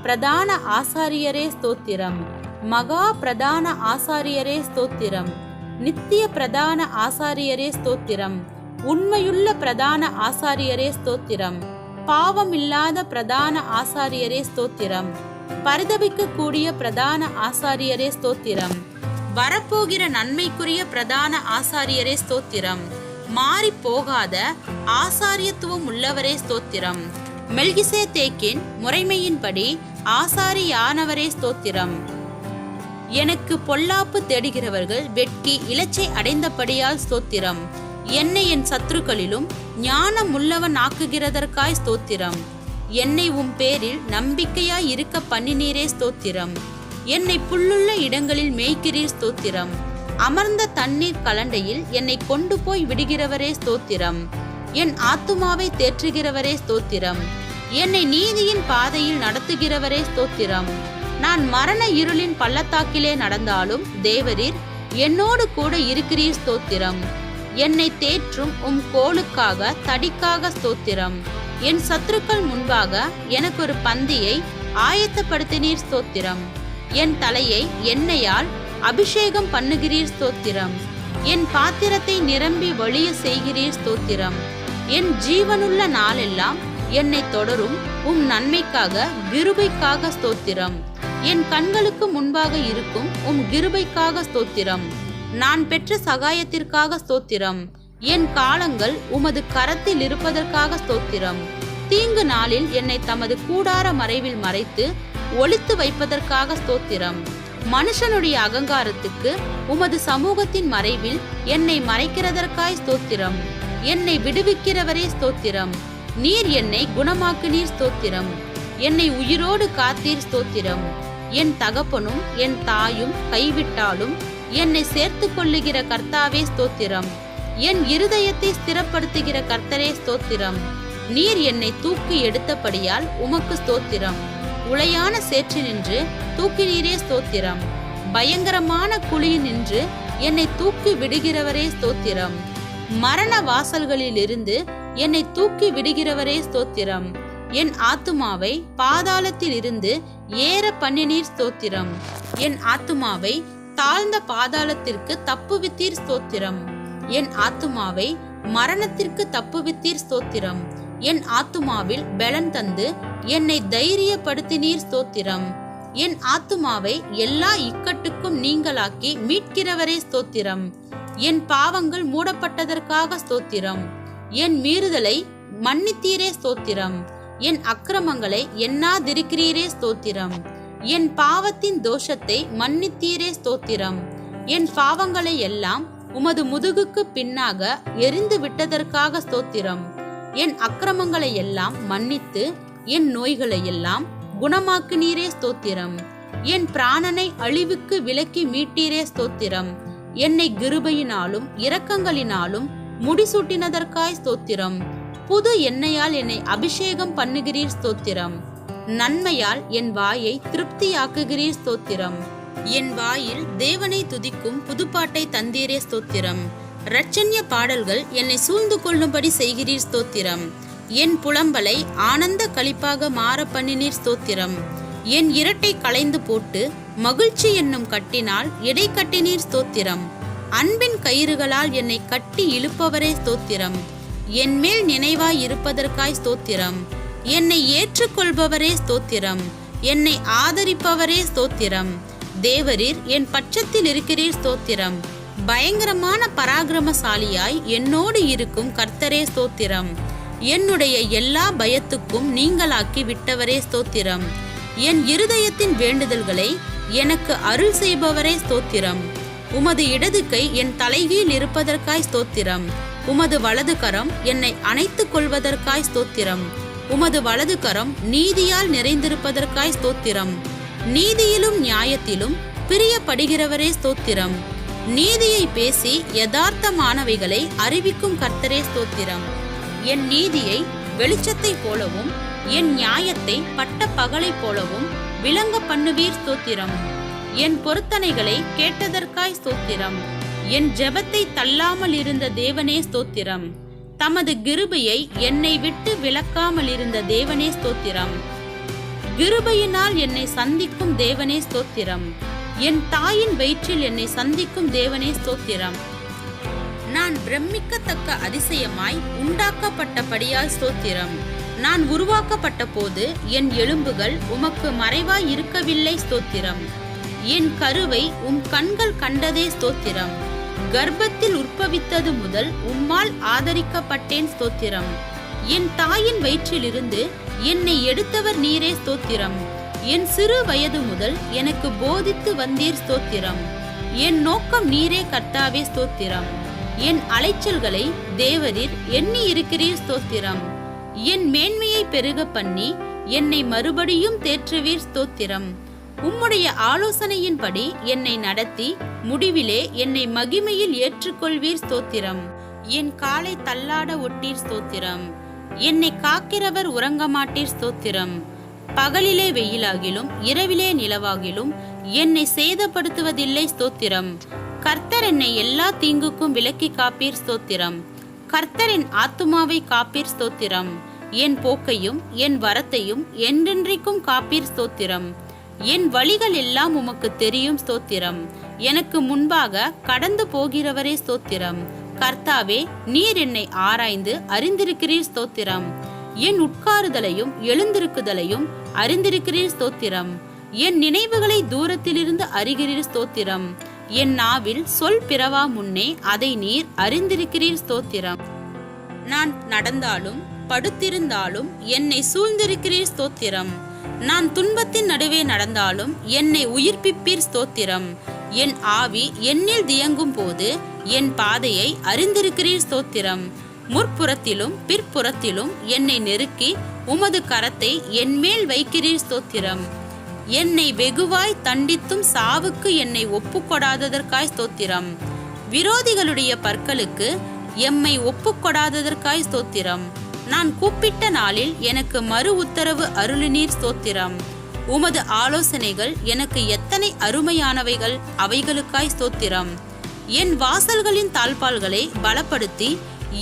பிரதான ஆசாரியரே ஸ்தோத்திரம். மகா பிரதான ஆசாரியரே ஸ்தோத்திரம். நித்திய பிரதான ஆசாரியரே ஸ்தோத்திரம். உண்மையுள்ள பிரதான ஆசாரியரே ஸ்தோத்திரம். பாவமில்லாத பிரதான ஆசாரியரே ஸ்தோத்திரம். பரிதபிக்க கூடிய பிரதான ஆசாரியரே ஸ்தோத்திரம். வரப்போகிற நன்மைக்குரிய பிரதான ஆசாரியரே ஸ்தோத்திரம். மாறி போகாத ஆசாரியத்துவம் உள்ளவரே ஸ்தோத்திரம். மெல்கிசேதேக்கின் முறைமையின்படி ஆசாரியானவரே ஸ்தோத்திரம். எனக்கு பொல்லாப்பு தேடுகிறவர்கள் வெட்கி இலச்சை அடைந்தபடியால் ஸ்தோத்திரம். என்னை என் சத்துருக்களிலும் ஞானமுள்ளவன் ஆக்குகிறதற்காய் ஸ்தோத்திரம். என்னை உம் பேரில் நம்பிக்கையாய் இருக்க பண்ணினீரே ஸ்தோத்திரம். என்னை புல்லுள்ள இடங்களில் மேய்க்கிறீர் ஸ்தோத்திரம். அமர்ந்த தண்ணீர் கலண்டையில் என்னை கொண்டு போய் விடுகிறவரே ஸ்தோத்திரம். என் ஆத்துமாவை தேற்றுகிறவரே ஸ்தோத்திரம். என்னை நீதியின் பாதையில் நடத்துகிறவரே ஸ்தோத்திரம். நான் மரண இருளின் பள்ளத்தாக்கிலே நடந்தாலும் தேவரீர் என்னோடு கூட இருக்கிறீர் ஸ்தோத்திரம். என்னை தேற்றும் உம் கோலுக்காக தடிக்காக ஸ்தோத்திரம். என் சத்துருக்கள் முன்பாக எனக்கு ஒரு பந்தியை ஆயத்தப்படுத்தினீர் ஸ்தோத்திரம். என் தலையை எண்ணெயால் அபிஷேகம் பண்ணுகிறீர் ஸ்தோத்திரம். என் பாத்திரத்தை நிரம்பி வழிய செய்கிறீர் ஸ்தோத்திரம். என் ஜீவனுள்ள நாளெல்லாம் என்னை தொடரும் உம் நன்மைக்காக கிருபைக்காக ஸ்தோத்திரம். என் கண்களுக்கு முன்பாக இருக்கும் உம் கிருபைக்காக ஸ்தோத்திரம். நான் பெற்ற சகாயத்திற்காக ஸ்தோத்திரம். என் காலங்கள் உமது கரத்தில் இருப்பதற்காக ஸ்தோத்திரம். தீங்கு நாளில் என்னை தமது கூடார மறைவில் மறைத்து ஒளித்து வைப்பதற்காக ஸ்தோத்திரம். மனுஷனுடைய அகங்காரத்துக்கு உமது சமூகத்தின் மறைவில் என்னை மறைக்கிறதற்காய் ஸ்தோத்திரம். என்னை விடுவிக்கிறவரே ஸ்தோத்திரம். நீர் என்னை குணமாக்குனீர் ஸ்தோத்திரம். என்னை உயிரோடு காத்தீர் ஸ்தோத்திரம். என் தகப்பனும் என் தாயும் கைவிட்டாலும் என்னை சேர்த்து கொள்ளுகிற கர்த்தாவே ஸ்தோத்திரம். என் இருதயத்தை ஸ்திரப்படுத்துகிற கர்த்தரே ஸ்தோத்திரம். நீர் என்னை தூக்கி எடுத்தபடியால் உமக்கு ஸ்தோத்திரம். உளையான சேற்றினின்று தூக்கினீரே ஸ்தோத்திரம். பயங்கரமான குழியில் நின்று என்னை தூக்கி விடுகிறவரே ஸ்தோத்திரம். மரண வாசல்களிலிருந்து என்னை தூக்கி விடுகிறவரே ஸ்தோத்திரம். என் ஆத்துமாவை பாதாளத்தில் இருந்து ஏற பண்ணினீர் ஸ்தோத்திரம். என் ஆத்துமாவை தாழ்ந்த பாதாளத்திற்கு தப்புவித்தீர் ஸ்தோத்திரம். என் ஆத்துமாவை மரணத்திற்கு தப்புவித்தீர் ஸ்தோத்திரம். என் ஆத்துமாவில் பலன் தந்து என்னை தைரியப்படுத்தினீர் ஸ்தோத்திரம். என் ஆத்துமாவை எல்லா இக்கட்டுக்கும் நீங்களாக்கி மீட்கிறவரே ஸ்தோத்திரம். என் பாவங்கள் மூடப்பட்டதற்காக ஸ்தோத்திரம். என் மீறுதலை மன்னித்தீரே ஸ்தோத்திரம். என் அக்கிரமங்களை எண்ணாதிருக்கிறீரே ஸ்தோத்திரம். என் பாவத்தின் தோஷத்தை மன்னித்தீரே ஸ்தோத்திரம். என் பாவங்களை எல்லாம் உமது முதுகுக்கு பின்னாக எரிந்து விட்டதற்காக ஸ்தோத்திரம். என் அக்கிரமங்களை எல்லாம் மன்னித்து என் நோய்களை எல்லாம் குணமாக்கினீரே ஸ்தோத்திரம். என் பிராணனை அழிவுக்கு விலக்கி மீட்டீரே ஸ்தோத்திரம். என்னை கிருபையினாலும் இரக்கங்களினாலும் முடிசூட்டினதற்காய் ஸ்தோத்திரம். புது எண்ணெயால் என்னை அபிஷேகம் பண்ணுகிறீர் ஸ்தோத்திரம். நன்மையால் என் வாயை திருப்தியாக்குகிறீர் ஸ்தோத்திரம். என் வாயில் தேவனை துதிக்கும் புதுப்பாட்டை தந்தீரே ஸ்தோத்திரம். இரட்சண்ய பாடல்கள் என்னை சூழ்ந்து கொள்ளும்படி செய்கிறீர் ஸ்தோத்திரம். என் புலம்பலை ஆனந்த களிப்பாக மாற பண்ணினீர் ஸ்தோத்திரம். என் இரட்டை களைந்து போட்டு மகிழ்ச்சி என்னும் கட்டினால் இடை கட்டினீர் ஸ்தோத்திரம். அன்பின் கயிறுகளால் என்னை கட்டி இழுப்பவரே ஸ்தோத்திரம். என் மேல் நினைவாய் இருப்பதற்காய் ஸ்தோத்திரம். என்னை ஏற்றுக்கொள்பவரே ஸ்தோத்திரம். என்னை ஆதரிப்பவரே ஸ்தோத்திரம். தேவரீர் என் பட்சத்தில் இருக்கிறீர் ஸ்தோத்திரம். பயங்கரமான பராக்கிரமசாலியாய் என்னோடு இருக்கும் கர்த்தரே ஸ்தோத்திரம். என்னுடைய எல்லா பயத்துக்கும் நீங்களாக்கி விட்டவரே ஸ்தோத்திரம். என் இருதயத்தின் வேண்டுதல்களை எனக்கு அருள் செய்பவரே ஸ்தோத்திரம். உமது இடது கை என் தலைகீழ் இருப்பதற்காய் ஸ்தோத்திரம். உமது வலது கரம் என்னை அணைத்துக் கொள்வதற்காய் ஸ்தோத்திரம். உமது வலது கரம் நீதியால் நிறைந்திருப்பதற்காய் ஸ்தோத்திரம். நீதியிலும் நியாயத்திலும் பிரியப்படுகிறவரே ஸ்தோத்திரம். நீதியை பேசி யதார்த்தமானவைகளை அறிவிக்கும் கர்த்தரே ஸ்தோத்திரம். என் நீதியை வெளிச்சத்தை போலவும் என் நியாயத்தை பட்ட பகலை போலவும் விளங்க பண்ணுவீர் ஸ்தோத்திரம். என் பொருத்தனைகளை கேட்டதற்காய் ஸ்தோத்திரம். என் ஜெபத்தை தள்ளாமல் இருந்த தேவனே ஸ்தோத்திரம். தமது கிருபையை என்னை விட்டு விலக்காமல் இருந்த தேவனே ஸ்தோத்திரம். கிருபையினால் என்னை சந்திக்கும் தேவனே ஸ்தோத்திரம். என் தாயின் வயிற்றில் என்னை சந்திக்கும் தேவனே ஸ்தோத்திரம். நான் பிரமிக்கத்தக்க அதிசயமாய் உண்டாக்கப்பட்டபடியால் ஸ்தோத்திரம். நான் உருவாக்கப்பட்ட போது என் எலும்புகள் உமக்கு மறைவாய் இருக்கவில்லை ஸ்தோத்திரம். என் கருவை கண்கள் கண்டதே ஸ்தோத்திரம். கர்ப்பத்தில் உற்பவித்தது முதல் உம்மால் ஆதரிக்கப்பட்டேன் ஸ்தோத்திரம். என் தாயின் வயிற்றிலிருந்து என்னை எடுத்தவர் நீரே ஸ்தோத்திரம். என் சிறு வயது முதல் எனக்கு போதித்து வந்தீர் ஸ்தோத்திரம். என் நோக்கம் நீரே கர்த்தாவே ஸ்தோத்திரம். என் அலைச்சல்களை தேவரீர் எண்ணி இருக்கிறீர் ஸ்தோத்திரம். என் மேன்மையை பெருக பண்ணி என்னை மறுபடியும் தேற்றுவீர் ஸ்தோத்திரம். உம்முடைய ஆலோசனையின்படி என்னை நடத்தி முடிவிலே என்னை மகிமையில் ஏற்றுக்கொள்வீர் ஸ்தோத்திரம். என் காலை தள்ளாட ஒட்டீர் ஸ்தோத்திரம். என்னை காக்கிறவர் உறங்க மாட்டீர் ஸ்தோத்திரம். பகலிலே வெயிலாகிலும் இரவிலே நிலவாகிலும் என்னை சேதப்படுத்துவதில்லை ஸ்தோத்திரம். கர்த்தர் என்னை எல்லா தீங்குக்கும் விலக்கி காப்பீர் ஸ்தோத்திரம். கர்த்தரின் ஆத்துமாவை காப்பீர் ஸ்தோத்திரம். என் போக்கையும் என் வரத்தையும் என்றென்றைக்கும் காப்பீர் ஸ்தோத்திரம். என் வழிகள் எல்லாம் உமக்கு தெரியும் ஸ்தோத்திரம். எனக்கு முன்பாக கடந்து போகிறவரே ஸ்தோத்திரம். கர்த்தாவே, நீர் என்னை ஆராய்ந்து அறிந்திருக்கிறீர் ஸ்தோத்திரம். என் உட்காருதலையும் எழுந்திருக்குதலையும் அறிந்திருக்கிறீர் ஸ்தோத்திரம். என் நினைவுகளை தூரத்திலிருந்து அறிகிறீர் ஸ்தோத்திரம். என் நாவில் சொல் பிறவா முன்னே அதை நீர் அறிந்திருக்கிறீர் ஸ்தோத்திரம். நான் நடந்தாலும் படுத்திருந்தாலும் என்னை சூழ்ந்திருக்கிறீர் ஸ்தோத்திரம். நான் துன்பத்தின் நடுவே நடந்தாலும் என்னை உயிர்ப்பிப்பீர் ஸ்தோத்திரம். என் ஆவி என்னில் தியங்கும் போது என் பாதையை அறிந்திருக்கிறீர் ஸ்தோத்திரம். முற்புறத்திலும் பிற்புறத்திலும் என்னை நெருக்கி உமது கரத்தை என்மேல் வைக்கிறீர் ஸ்தோத்திரம். என்னை வெகுவாய் தண்டித்தும் சாவுக்கு என்னை ஒப்புக்கொடாததற்காய் ஸ்தோத்திரம். விரோதிகளுடைய பற்களுக்கு எம்மை ஒப்புக்கொடாததற்காய் ஸ்தோத்திரம். நான் கூப்பிட்ட நாளில் எனக்கு மறு உத்தரவு அருளினீர் ஸ்தோத்திரம். உமது ஆலோசனைகள் எனக்கு எத்தனை அருமையானவைகள், அவைகளுக்காய் ஸ்தோத்திரம். என் வாசல்களின் தாழ்பால்களை பலப்படுத்தி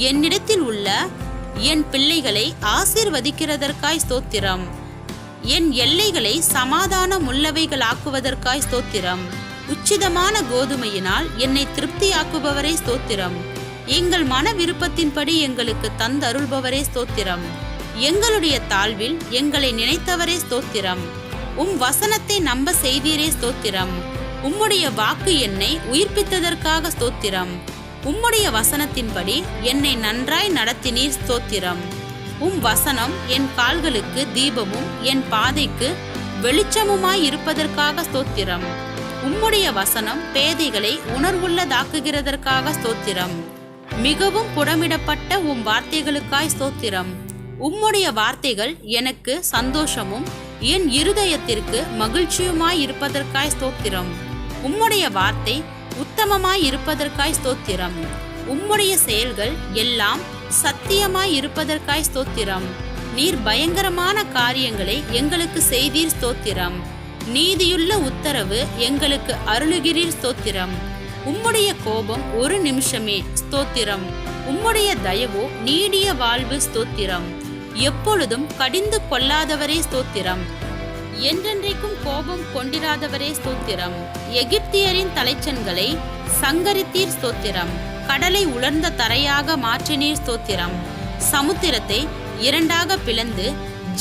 என்னிடத்தில் உள்ள என் பிள்ளைகளை ஆசீர்வதிக்கிறதற்காய் ஸ்தோத்திரம். என் எல்லைகளை சமாதானம் உள்ளவைகளாக்குவதற்காய் ஸ்தோத்திரம். உச்சிதமான கோதுமையினால் என்னை திருப்தியாக்குபவரே ஸ்தோத்திரம். எங்கள் மன விருப்பத்தின்படி எங்களுக்கு தந்தருள்பவரே ஸ்தோத்திரம். எங்களுடைய தாழ்வில் எங்களை நினைத்தவரே ஸ்தோத்திரம். வசனத்தை நம்ப செய்தீரே ஸ்தோத்திரம். உம்முடைய வாக்கு என்னை உயிர்ப்பித்ததற்காக ஸ்தோத்திரம். உம்முடைய வசனத்தின்படி என்னை நன்றாய் நடத்தினீர் ஸ்தோத்திரம். வசனம் என் கால்களுக்கு தீபமும் என் பாதைக்கு வெளிச்சமுமாய் இருப்பதற்காக ஸ்தோத்திரம். உம்முடைய வசனம் பேதைகளை உணர்வுள்ளதாக்குகிறதற்காக ஸ்தோத்திரம். மிகவும் புடமிடப்பட்ட வார்த்தைகளுக்காய் ஸ்தோத்திரம். உம்முடைய வார்த்தைகள் எனக்கு சந்தோஷமும் என் இருதயத்திற்கு மகிழ்ச்சியுமாய் இருப்பதற்காய் ஸ்தோத்திரம். உம்முடைய வார்த்தை உத்தமமாய் இருப்பதற்காய் ஸ்தோத்திரம். உம்முடைய செயல்கள் எல்லாம் சத்தியமாய் இருப்பதற்காய் ஸ்தோத்திரம். நீர் பயங்கரமான காரியங்களை எங்களுக்கு செய்தீர் ஸ்தோத்திரம். நீதியுள்ள உத்தரவு எங்களுக்கு அருளுகிறீர் ஸ்தோத்திரம். உம்முடைய கோபம் ஒரு நிமிஷமே ஸ்தோத்திரம். உம்முடைய தயவோ நீடிய வாழ்வு ஸ்தோத்திரம். எப்பொழுதும் கடிந்து கொள்ளாதவரே ஸ்தோத்திரம். என்றென்றைக்கும் கோபம் கொண்டிராதவரே ஸ்தோத்திரம். எகிப்தியரின் தலைச்சன்களை சங்கரித்தீர் ஸ்தோத்திரம். கடலை உலர்ந்த தரையாக மாற்றினீர் ஸ்தோத்திரம். சமுத்திரத்தை இரண்டாக பிளந்து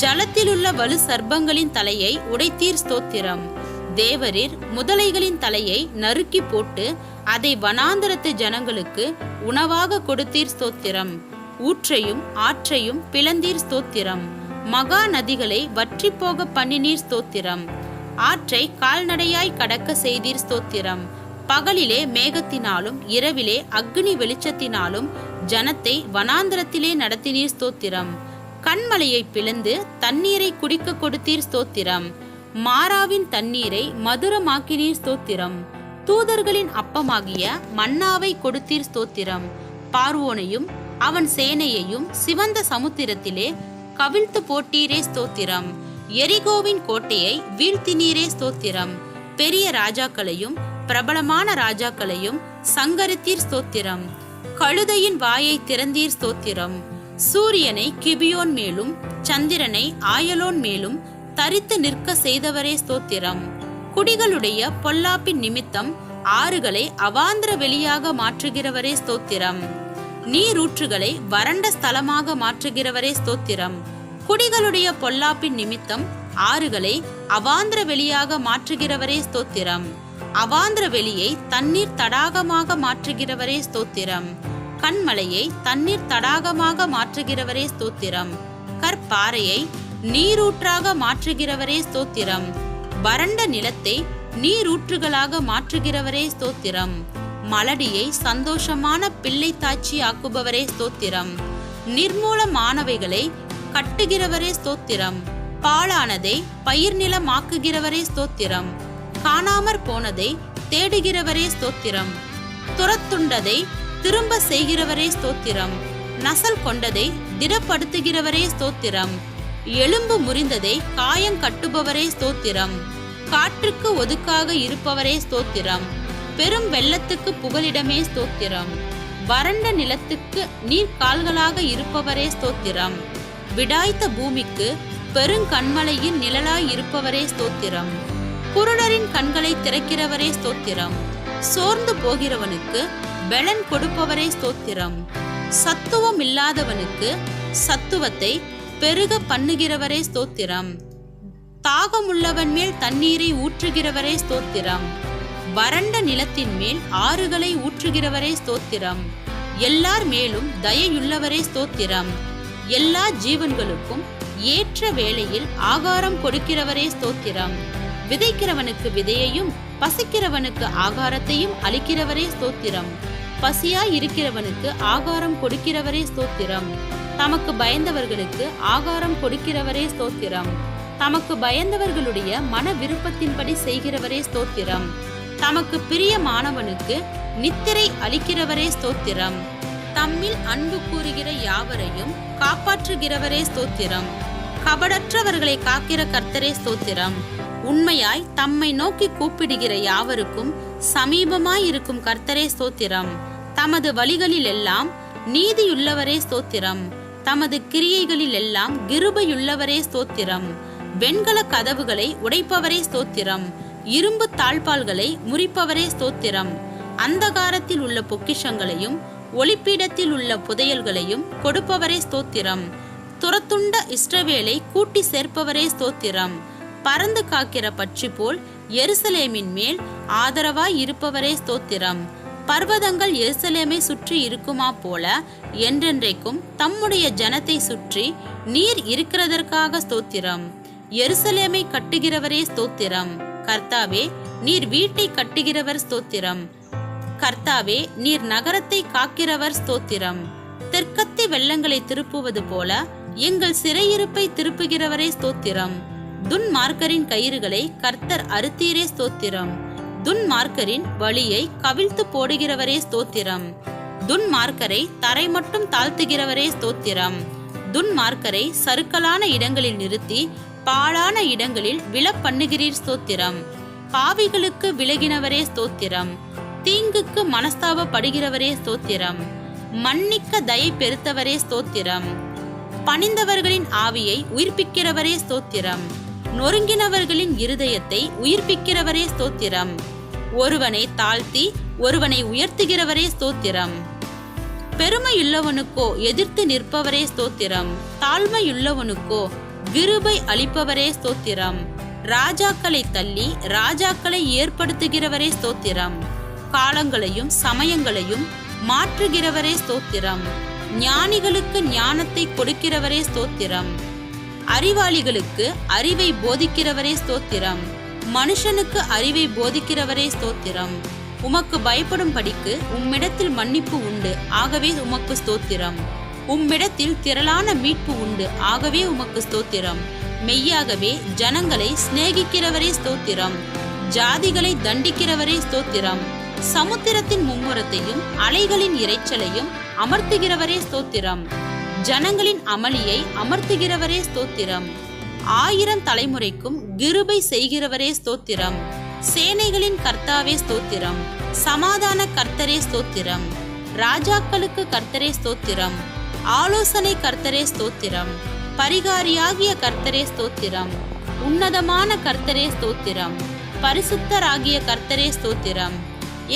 ஜலத்திலுள்ள வலு சர்ப்பங்களின் தலையை உடைத்தீர் ஸ்தோத்திரம். தேவரீர் முதலைகளின் தலையை நறுக்கி போட்டு அதை வனாந்தரத்து ஜனங்களுக்கு உணவாக கொடுத்தீர் ஸ்தோத்திரம். ஊற்றையும் ஆற்றையும் பிளந்தீர் ஸ்தோத்திரம். மகா நதிகளை வற்றி போக பண்ணினீர் ஸ்தோத்திரம். ஆற்றை கால்நடையாய் கடக்க செய்தீர் ஸ்தோத்திரம். பகலிலே மேகத்தினாலும் இரவிலே அக்னி வெளிச்சத்தினாலும் ஜனத்தை வனாந்தரத்திலே நடத்தினீர் ஸ்தோத்திரம். கண்மலையை பிளந்து தண்ணீரை குடிக்க கொடுத்தீர் ஸ்தோத்திரம். மாராவின் தண்ணீரை மதுரமாக்கினீர் ஸ்தோத்திரம். தூதர்களின் அப்பமாகிய மன்னாவை கொடுத்தீர் ஸ்தோத்திரம். பார்வோனையும் அவன் சேனையையும் சிவந்த சமுத்திரத்திலே கவிழ்த்து போட்டீரே ஸ்தோத்திரம். எரிகோவின் கோட்டையை வீழ்த்தினீரே ஸ்தோத்திரம். பெரிய ராஜாக்களையும் பிரபலமான ராஜாக்களையும் சங்கரித்தீர் ஸ்தோத்திரம். கழுதையின் வாயை திறந்தீர் ஸ்தோத்திரம். சூரியனை கிபியோன் மேலும் சந்திரனை ஆயலோன் மேலும் தரித்து நிற்க செய்தவரே ஸ்தோத்திரம். குடிகளுடைய பொல்லாப்பின் நிமித்தம் ஆறுகளை அவாந்திர வெளியாக மாற்றுகிறவரே ஸ்தோத்திரம். நீரூற்றுகளை வறண்ட ஸ்தலமாக மாற்றுகிறவரே ஸ்தோத்திரம். குடிகளுடைய பொல்லாப்பின் நிமித்தம் ஆறுகளை அவாந்திர வெளியாக மாற்றுகிறவரே ஸ்தோத்திரம். அவாந்திர வெளியை தண்ணீர் தடாகமாக மாற்றுகிறவரே ஸ்தோத்திரம். கண்மலையை தண்ணீர் தடாகமாக மாற்றுகிறவரே ஸ்தோத்திரம். கற்பாறையை நீரூற்றாக மாற்றுகிறவரே ஸ்தோத்திரம். வறண்ட நிலத்தை நீரூற்றுகளாக மாற்றுகிறவரே ஸ்தோத்திரம். மலடியை சந்தோஷமான பிள்ளை தாட்சி ஆக்குபவரே ஸ்தோத்திரம். நிர்மூலமானவைகளை கட்டுகிறவரே ஸ்தோத்திரம். பாழானதை பயிர் நிலமாக்குகிறவரே ஸ்தோத்திரம். காணாமற் போனதை தேடுகிறவரே ஸ்தோத்திரம். துரத்துண்டதை திரும்ப செய்கிறவரே ஸ்தோத்திரம். நசல் கொண்டதை திடப்படுத்துகிறவரே ஸ்தோத்திரம். எலும்பு முறிந்ததை காயம் கட்டுபவரே ஸ்தோத்திரம். காற்றுக்கு ஒதுக்காக இருப்பவரே ஸ்தோத்திரம். பெரும் வெள்ளத்துக்கு புகலிடமே ஸ்தோத்திரம். வறண்ட நிலத்துக்கு நீர்கால்களாக இருப்பவரே ஸ்தோத்திரம். விடாய்த்த பூமிக்கு பெருங்கண்மலையின் நிழலாய் இருப்பவரே ஸ்தோத்திரம். குருடரின் கண்களை திறக்கிறவரே ஸ்தோத்திரம். சோர்ந்து போகிறவனுக்கு பெலன் கொடுப்பவரே ஸ்தோத்திரம். சத்துவம் இல்லாதவனுக்கு சத்துவத்தை பெருக பண்ணுகிறவரே ஸ்தோத்திரம். தாகமுள்ளவன் மேல் தண்ணீரை ஊற்றுகிறவரே ஸ்தோத்திரம். வறண்ட நிலத்தின் மேல் ஆறுகளை ஊற்றுகிறவரே ஸ்தோத்திரம். எல்லார் மேலும் தயையுள்ளவரே ஸ்தோத்திரம். எல்லா ஜீவன்களுக்கும் ஏற்ற வேளையில் ஆகாரம் கொடுக்கிறவரே ஸ்தோத்திரம். விதைக்கிறவனுக்கு விதையையும் பசிக்கிறவனுக்கு ஆகாரத்தையும் அளிக்கிறவரே ஸ்தோத்திரம். பசியாய் இருக்கிறவனுக்கு ஆகாரம் கொடுக்கிறவரே ஸ்தோத்திரம். தமக்கு பயந்தவர்களுக்கு ஆகாரம் கொடுக்கிறவரே ஸ்தோத்திரம். தமக்கு பயந்தவர்களுடைய மன விருப்பத்தின்படி செய்கிறவரே ஸ்தோத்திரம். தமக்கு பிரியமானவனுக்கு நித்திரை அளிக்கிறவரே ஸ்தோத்திரம். தம்மில் அன்பு கூறுகிற யாவரையும் காப்பாற்றுகிறவரே ஸ்தோத்திரம். கபடற்றவர்களை காக்கிற கர்த்தரே ஸ்தோத்திரம். உண்மையாய் தம்மை நோக்கி கூப்பிடுகிற யாவருக்கும் சமீபமாய் இருக்கும் கர்த்தரே ஸ்தோத்திரம். தமது வழிகளில் எல்லாம் நீதியுள்ளவரே ஸ்தோத்திரம். தமது கிரியைகளில் எல்லாம் கிருபையுள்ளவரே ஸ்தோத்திரம். வெண்கல கதவுகளை உடைப்பவரே ஸ்தோத்திரம். இரும்பு தாழ்பால்களை முறிப்பவரே ஸ்தோத்திரம். அந்தகாரத்தில் உள்ள பொக்கிஷங்களையும் ஒளிப்பீடத்தில் உள்ள புதையல்களையும் கொடுப்பவரே ஸ்தோத்திரம். துரத்துண்ட இஸ்ரவேலை கூட்டி சேர்ப்பவரே ஸ்தோத்திரம். பறந்து காக்கிற பட்சி போல் எருசலேமின் மேல் ஆதரவாய் இருப்பவரே ஸ்தோத்திரம். பர்வதங்கள் எருசலேமை சுற்றி இருக்குமா போல என்றென்றைக்கும் தம்முடைய ஜனத்தை சுற்றி நீர் இருக்கிறதற்காக ஸ்தோத்திரம். எருசலேமை கட்டுகிறவரே ஸ்தோத்திரம். கர்த்தாவே, நீர் வீட்டை கட்டுகிறவர் ஸ்தோத்திரம். கர்த்தாவே, நீர் நகரத்தை காக்கிறவர் ஸ்தோத்திரம். தெற்கத்தி வெள்ளங்களை திருப்புவது போல எங்கள் சிறையிருப்பை திருப்புகிறவரே ஸ்தோத்திரம். துன்மார்க்கரின் கயிறுகளை கர்த்தர் அறுத்தீரே ஸ்தோத்திரம். துன்மார்க்கரின் வழியை கவிழ்த்து போடுகிறவரே ஸ்தோத்திரம். துன்மார்க்கரை தரை மட்டும் தாழ்த்துகிறவரே ஸ்தோத்திரம். துன்மார்க்கரை சறுக்கலான இடங்களில் நிறுத்தி பாழான இடங்களில் விழ பண்ணுகிறீர் ஸ்தோத்திரம். பாவிகளுக்கு விலகினவரே ஸ்தோத்திரம். தீங்குக்கு மனஸ்தாபப்படுகிறவரே ஸ்தோத்திரம். மன்னிக்க தயை பெருத்தவரே ஸ்தோத்திரம். பணிந்தவர்களின் ஆவியை உயிர்ப்பிக்கிறவரே ஸ்தோத்திரம். நொறுங்கினவர்களின் இருதயத்தை உயிர்ப்பிக்கிறவரே ஸ்தோத்திரம். ஒருவனை தாழ்த்தி ஒருவனை உயர்த்துகிறவரே ஸ்தோத்திரம். பெருமையுள்ளவனுக்கோ எதிர்த்து நிற்பவரே ஸ்தோத்திரம். தாழ்மையுள்ளவனுக்கோ கிருபை அளிப்பவரே ஸ்தோத்திரம். ராஜாக்களை தள்ளி ராஜாக்களை ஏற்படுத்துகிறவரே ஸ்தோத்திரம். காலங்களையும் சமயங்களையும் மாற்றுகிறவரே ஸ்தோத்திரம். ஞானிகளுக்கு ஞானத்தை கொடுக்கிறவரே ஸ்தோத்திரம். அறிவாளிகளுக்கு அறிவை போதிக்கிறவரே ஸ்தோத்திரம். மனுஷனுக்கு அறிவை போதிக்கிறவரே ஸ்தோத்திரம். உமக்கு பயப்படும்படிக்கு உம்மிடத்தில் மன்னிப்பு உண்டு, ஆகவே உமக்கு ஸ்தோத்திரம். உம்மிடத்தில் திரளான மீட்பு உண்டு, ஆகவே உமக்கு ஸ்தோத்திரம். மெய்யாகவே ஜனங்களை சிநேகிக்கிறவரே ஸ்தோத்திரம். ஜாதிகளை தண்டிக்கிறவரே ஸ்தோத்திரம். சமுத்திரத்தின் மும்முரத்தையும் அலைகளின் இரைச்சலையும் அமர்த்துகிறவரே ஸ்தோத்திரம். ஜனங்களின் அமளியை அமர்த்துகிறவரே ஸ்தோத்திரம். 1000 தலைமுறைக்கும் கிருபை செய்கிறவரே ஸ்தோத்திரம். சேனைகளின் கர்த்தாவே ஸ்தோத்திரம். சமாதான கர்த்தரே ஸ்தோத்திரம். ராஜாக்களுக்கு கர்த்தரே ஸ்தோத்திரம். ஆலோசனை கர்த்தரே ஸ்தோத்திரம். பரிகாரியாகிய கர்த்தரே ஸ்தோத்திரம். உன்னதமான கர்த்தரே ஸ்தோத்திரம். பரிசுத்தராகிய கர்த்தரே ஸ்தோத்திரம்.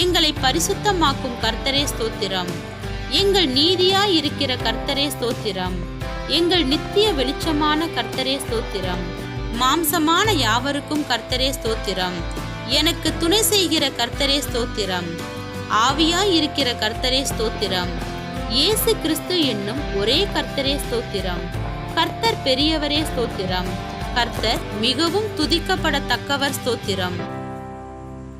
எங்களை பரிசுத்தமாக்கும் கர்த்தரே ஸ்தோத்திரம். எங்கள் நீதியாய் இருக்கிற கர்த்தரே ஸ்தோத்திரம். எங்கள் நித்திய வெளிச்சமான கர்த்தரே ஸ்தோத்திரம். மாம்சமான யாவருக்கும் கர்த்தரே ஸ்தோத்திரம். எனக்கு துணை செய்கிற கர்த்தரே ஸ்தோத்திரம். ஆவியாய் இருக்கிற கர்த்தரே ஸ்தோத்திரம். இயேசு கிறிஸ்து என்னும் ஒரே கர்த்தரே ஸ்தோத்திரம். கர்த்தர் பெரியவரே ஸ்தோத்திரம். கர்த்தர் மிகவும் துதிக்கப்படத்தக்கவர் ஸ்தோத்திரம்.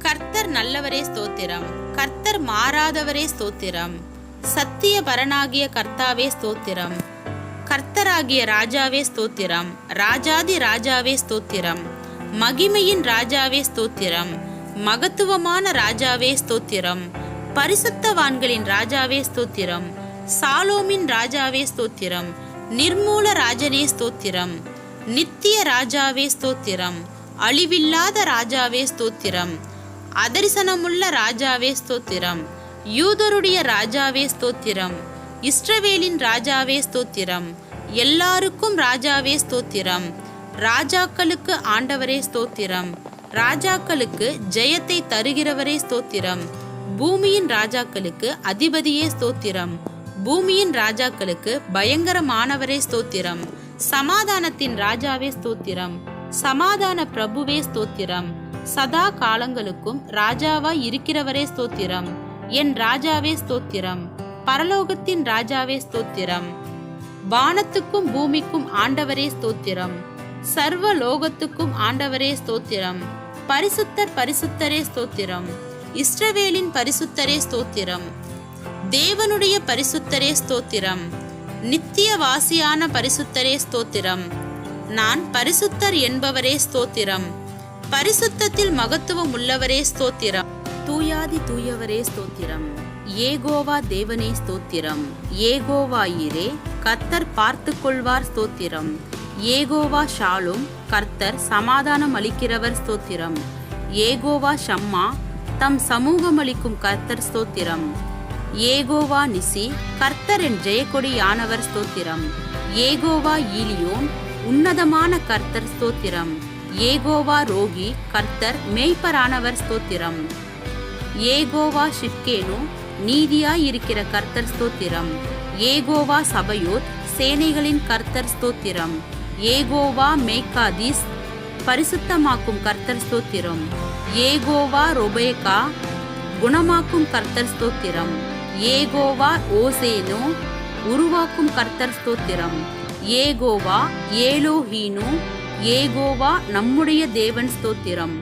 கர்த்தர் நல்லவரே ஸ்தோத்திரம். கர்த்தர் மாறாதவரே ஸ்தோத்திரம். சத்திய பரனாகிய கர்த்தாவே ஸ்தோத்திரம். கர்த்தராகிய ராஜாவே ஸ்தோத்திரம். ராஜாதி ராஜாவே ஸ்தோத்திரம். மகிமையின் ராஜாவே ஸ்தோத்திரம். மகத்துவமான ராஜாவே ஸ்தோத்திரம். பரிசுத்தவான்களின் ராஜாவே ஸ்தோத்திரம். சாலோமின் ராஜாவே ஸ்தோத்திரம். நிர்மூல ராஜனே ஸ்தோத்திரம். நித்திய ராஜாவே ஸ்தோத்திரம். அழிவில்லாத ராஜாவே ஸ்தோத்திரம். அதரிசனமுள்ள ராஜாவே ஸ்தோத்திரம். யூதருடைய ராஜாவே ஸ்தோத்திரம். இஸ்ரவேலின் ராஜாவே ஸ்தோத்திரம். எல்லாருக்கும் ராஜாவே ஸ்தோத்திரம். ராஜாக்களுக்கு ஆண்டவரே ஸ்தோத்திரம். ராஜாக்களுக்கு ஜெயத்தை தருகிறவரே ஸ்தோத்திரம். பூமியின் ராஜாக்களுக்கு அதிபதியே ஸ்தோத்திரம். பூமியின் ராஜாக்களுக்கு பயங்கரமானவரே ஸ்தோத்திரம். சமாதானத்தின் ராஜாவே ஸ்தோத்திரம். சமாதான பிரபுவே ஸ்தோத்திரம். சதா காலங்களுக்கும் ராஜாவாய் இருக்கிறவரே ஸ்தோத்திரம். என் ராஜாவே ஸ்தோத்திரம். பரலோகத்தின் ராஜாவே ஸ்தோத்திரம். வானத்துக்கும் பூமிக்கும் ஆண்டவரே ஸ்தோத்திரம். சர்வ லோகத்துக்கும் ஆண்டவரே ஸ்தோத்திரம். பரிசுத்தர் பரிசுத்தரே ஸ்தோத்திரம். இஸ்ரவேலின் பரிசுத்தரே ஸ்தோத்திரம். தேவனுடைய பரிசுத்தரே ஸ்தோத்திரம். நித்திய வாசியான பரிசுத்தரே ஸ்தோத்திரம். நான் பரிசுத்தர் என்பவரே ஸ்தோத்திரம். பரிசுத்தத்தில் மகத்துவம் உள்ளவரே ஸ்தோத்திரம். தூயாதி தூயவரே ஸ்தோத்திரம். ஏகோவா தேவனே ஸ்தோத்திரம். ஏகோவா ஈரே, கர்த்தர் பார்த்து கொள்வார் ஸ்தோத்திரம். ஏகோவா ஷாலும், கர்த்தர் சமாதானம் அளிக்கிறவர் ஸ்தோத்திரம். ஏகோவா ஷம்மா, தம் சமூகம் அளிக்கும் கர்த்தர் ஸ்தோத்திரம். ஏகோவா நிசி, கர்த்தர் என் ஜெயக்கொடியானவர் ஸ்தோத்திரம். ஏகோவா ஈலியோன், உன்னதமான கர்த்தர் ஸ்தோத்திரம். ஏகோவா ரோகி, கர்த்தர் மேய்ப்பரானவர் ஸ்தோத்திரம். ஏகோவா ஷிப்கேனு, நீதியாய் இருக்கிற கர்த்தர் ஸ்தோத்திரம். ஏகோவா சபயோத், சேனைகளின் கர்த்தர் ஸ்தோத்திரம். ஏகோவா மேக்காதீஸ், பரிசுத்தமாக்கும் கர்த்தர் ஸ்தோத்திரம். ஏகோவா ரொபேகா, குணமாக்கும் கர்த்தர் ஸ்தோத்திரம். ஏகோவா ஓசேனோ, உருவாக்கும் கர்த்தர் ஸ்தோத்திரம். ஏகோவா ஏலோஹீனு, ஏகோவா நம்முடைய தேவன் ஸ்தோத்திரம்.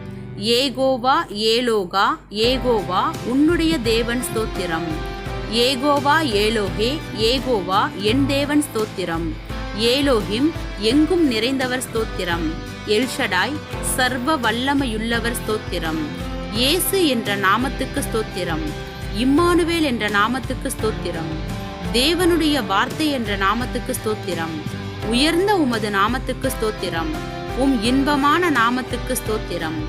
ஏகோவா ஏலோகா, ஏகோவா உன்னுடைய தேவன் ஸ்தோத்திரம். ஏகோவா ஏலோகே, ஏகோவா என் தேவன் ஸ்தோத்திரம். ஏலோஹிம் எங்கும் நிறைந்தவர் ஸ்தோத்திரம். எல்ஷடாய் சர்வ வல்லமையுள்ளவர் ஸ்தோத்திரம். இயேசு என்ற நாமத்துக்கு ஸ்தோத்திரம். இம்மானுவேல் என்ற நாமத்துக்கு ஸ்தோத்திரம். தேவனுடைய வார்த்தை என்ற நாமத்துக்கு ஸ்தோத்திரம். உயர்ந்த உமது நாமத்துக்கு ஸ்தோத்திரம். இன்பமான நாமத்துக்கு ஸ்தோத்திரம்.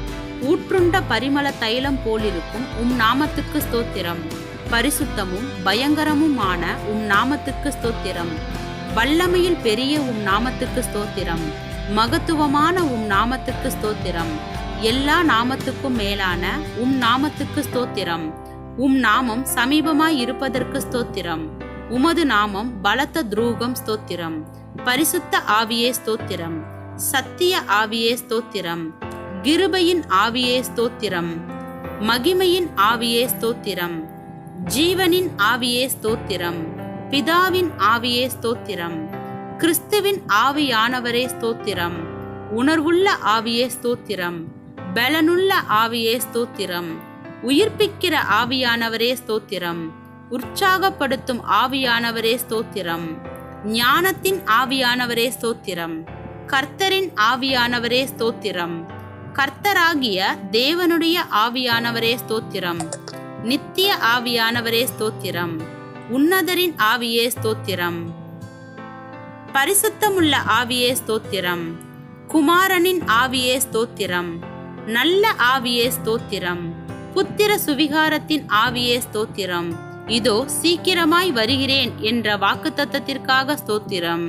ஊற்றுண்ட பரிமள தைலம் போலிருக்கும் நாமத்துக்கு ஸ்தோத்திரம். பரிசுத்தமும் பயங்கரமுமான நாமத்துக்கு ஸ்தோத்திரம். வல்லமையில் பெரிய நாமத்துக்கு ஸ்தோத்திரம். மகத்துவமான நாமத்துக்கு ஸ்தோத்திரம். எல்லா நாமத்துக்கும் மேலான நாமத்துக்கு ஸ்தோத்திரம். நாமம் சமீபமாய் இருப்பதற்கு ஸ்தோத்திரம். உமது நாமம் பலத்த துரூகம் ஸ்தோத்திரம். பரிசுத்த ஆவியே ஸ்தோத்திரம். சத்திய ஆவியே ஸ்தோத்திரம். கிருபையின் ஆவியே ஸ்தோத்திரம். மகிமையின் ஆவியே ஸ்தோத்திரம். ஜீவனின் ஆவியே ஸ்தோத்திரம். பிதாவின் ஆவியே ஸ்தோத்திரம். கிறிஸ்துவின் ஆவியானவரே ஸ்தோத்திரம். உணர்வுள்ள ஆவியே ஸ்தோத்திரம். பலனுள்ள ஆவியே ஸ்தோத்திரம். உயிர்ப்பிக்கிற ஆவியானவரே ஸ்தோத்திரம். உற்சாகப்படுத்தும் ஆவியானவரே ஸ்தோத்திரம். ஞானத்தின் ஆவியானவரே ஸ்தோத்திரம். கர்த்தரின் ஆவியானவரே ஸ்தோத்திரம். கர்த்தராகிய தேவனுடைய ஆவியானவரே ஸ்தோத்திரம். நித்திய ஆவியானவரே ஸ்தோத்திரம். உன்னதரின் ஆவியே ஸ்தோத்திரம். பரிசுத்தமுள்ள ஆவியே ஸ்தோத்திரம். குமாரனின் ஆவியே ஸ்தோத்திரம். நல்ல ஆவியே ஸ்தோத்திரம். புத்திர சுவிகாரத்தின் ஆவியே ஸ்தோத்திரம். இதோ சீக்கிரமாய் வருகிறேன் என்ற வாக்குத்தத்தத்திற்காக ஸ்தோத்திரம்.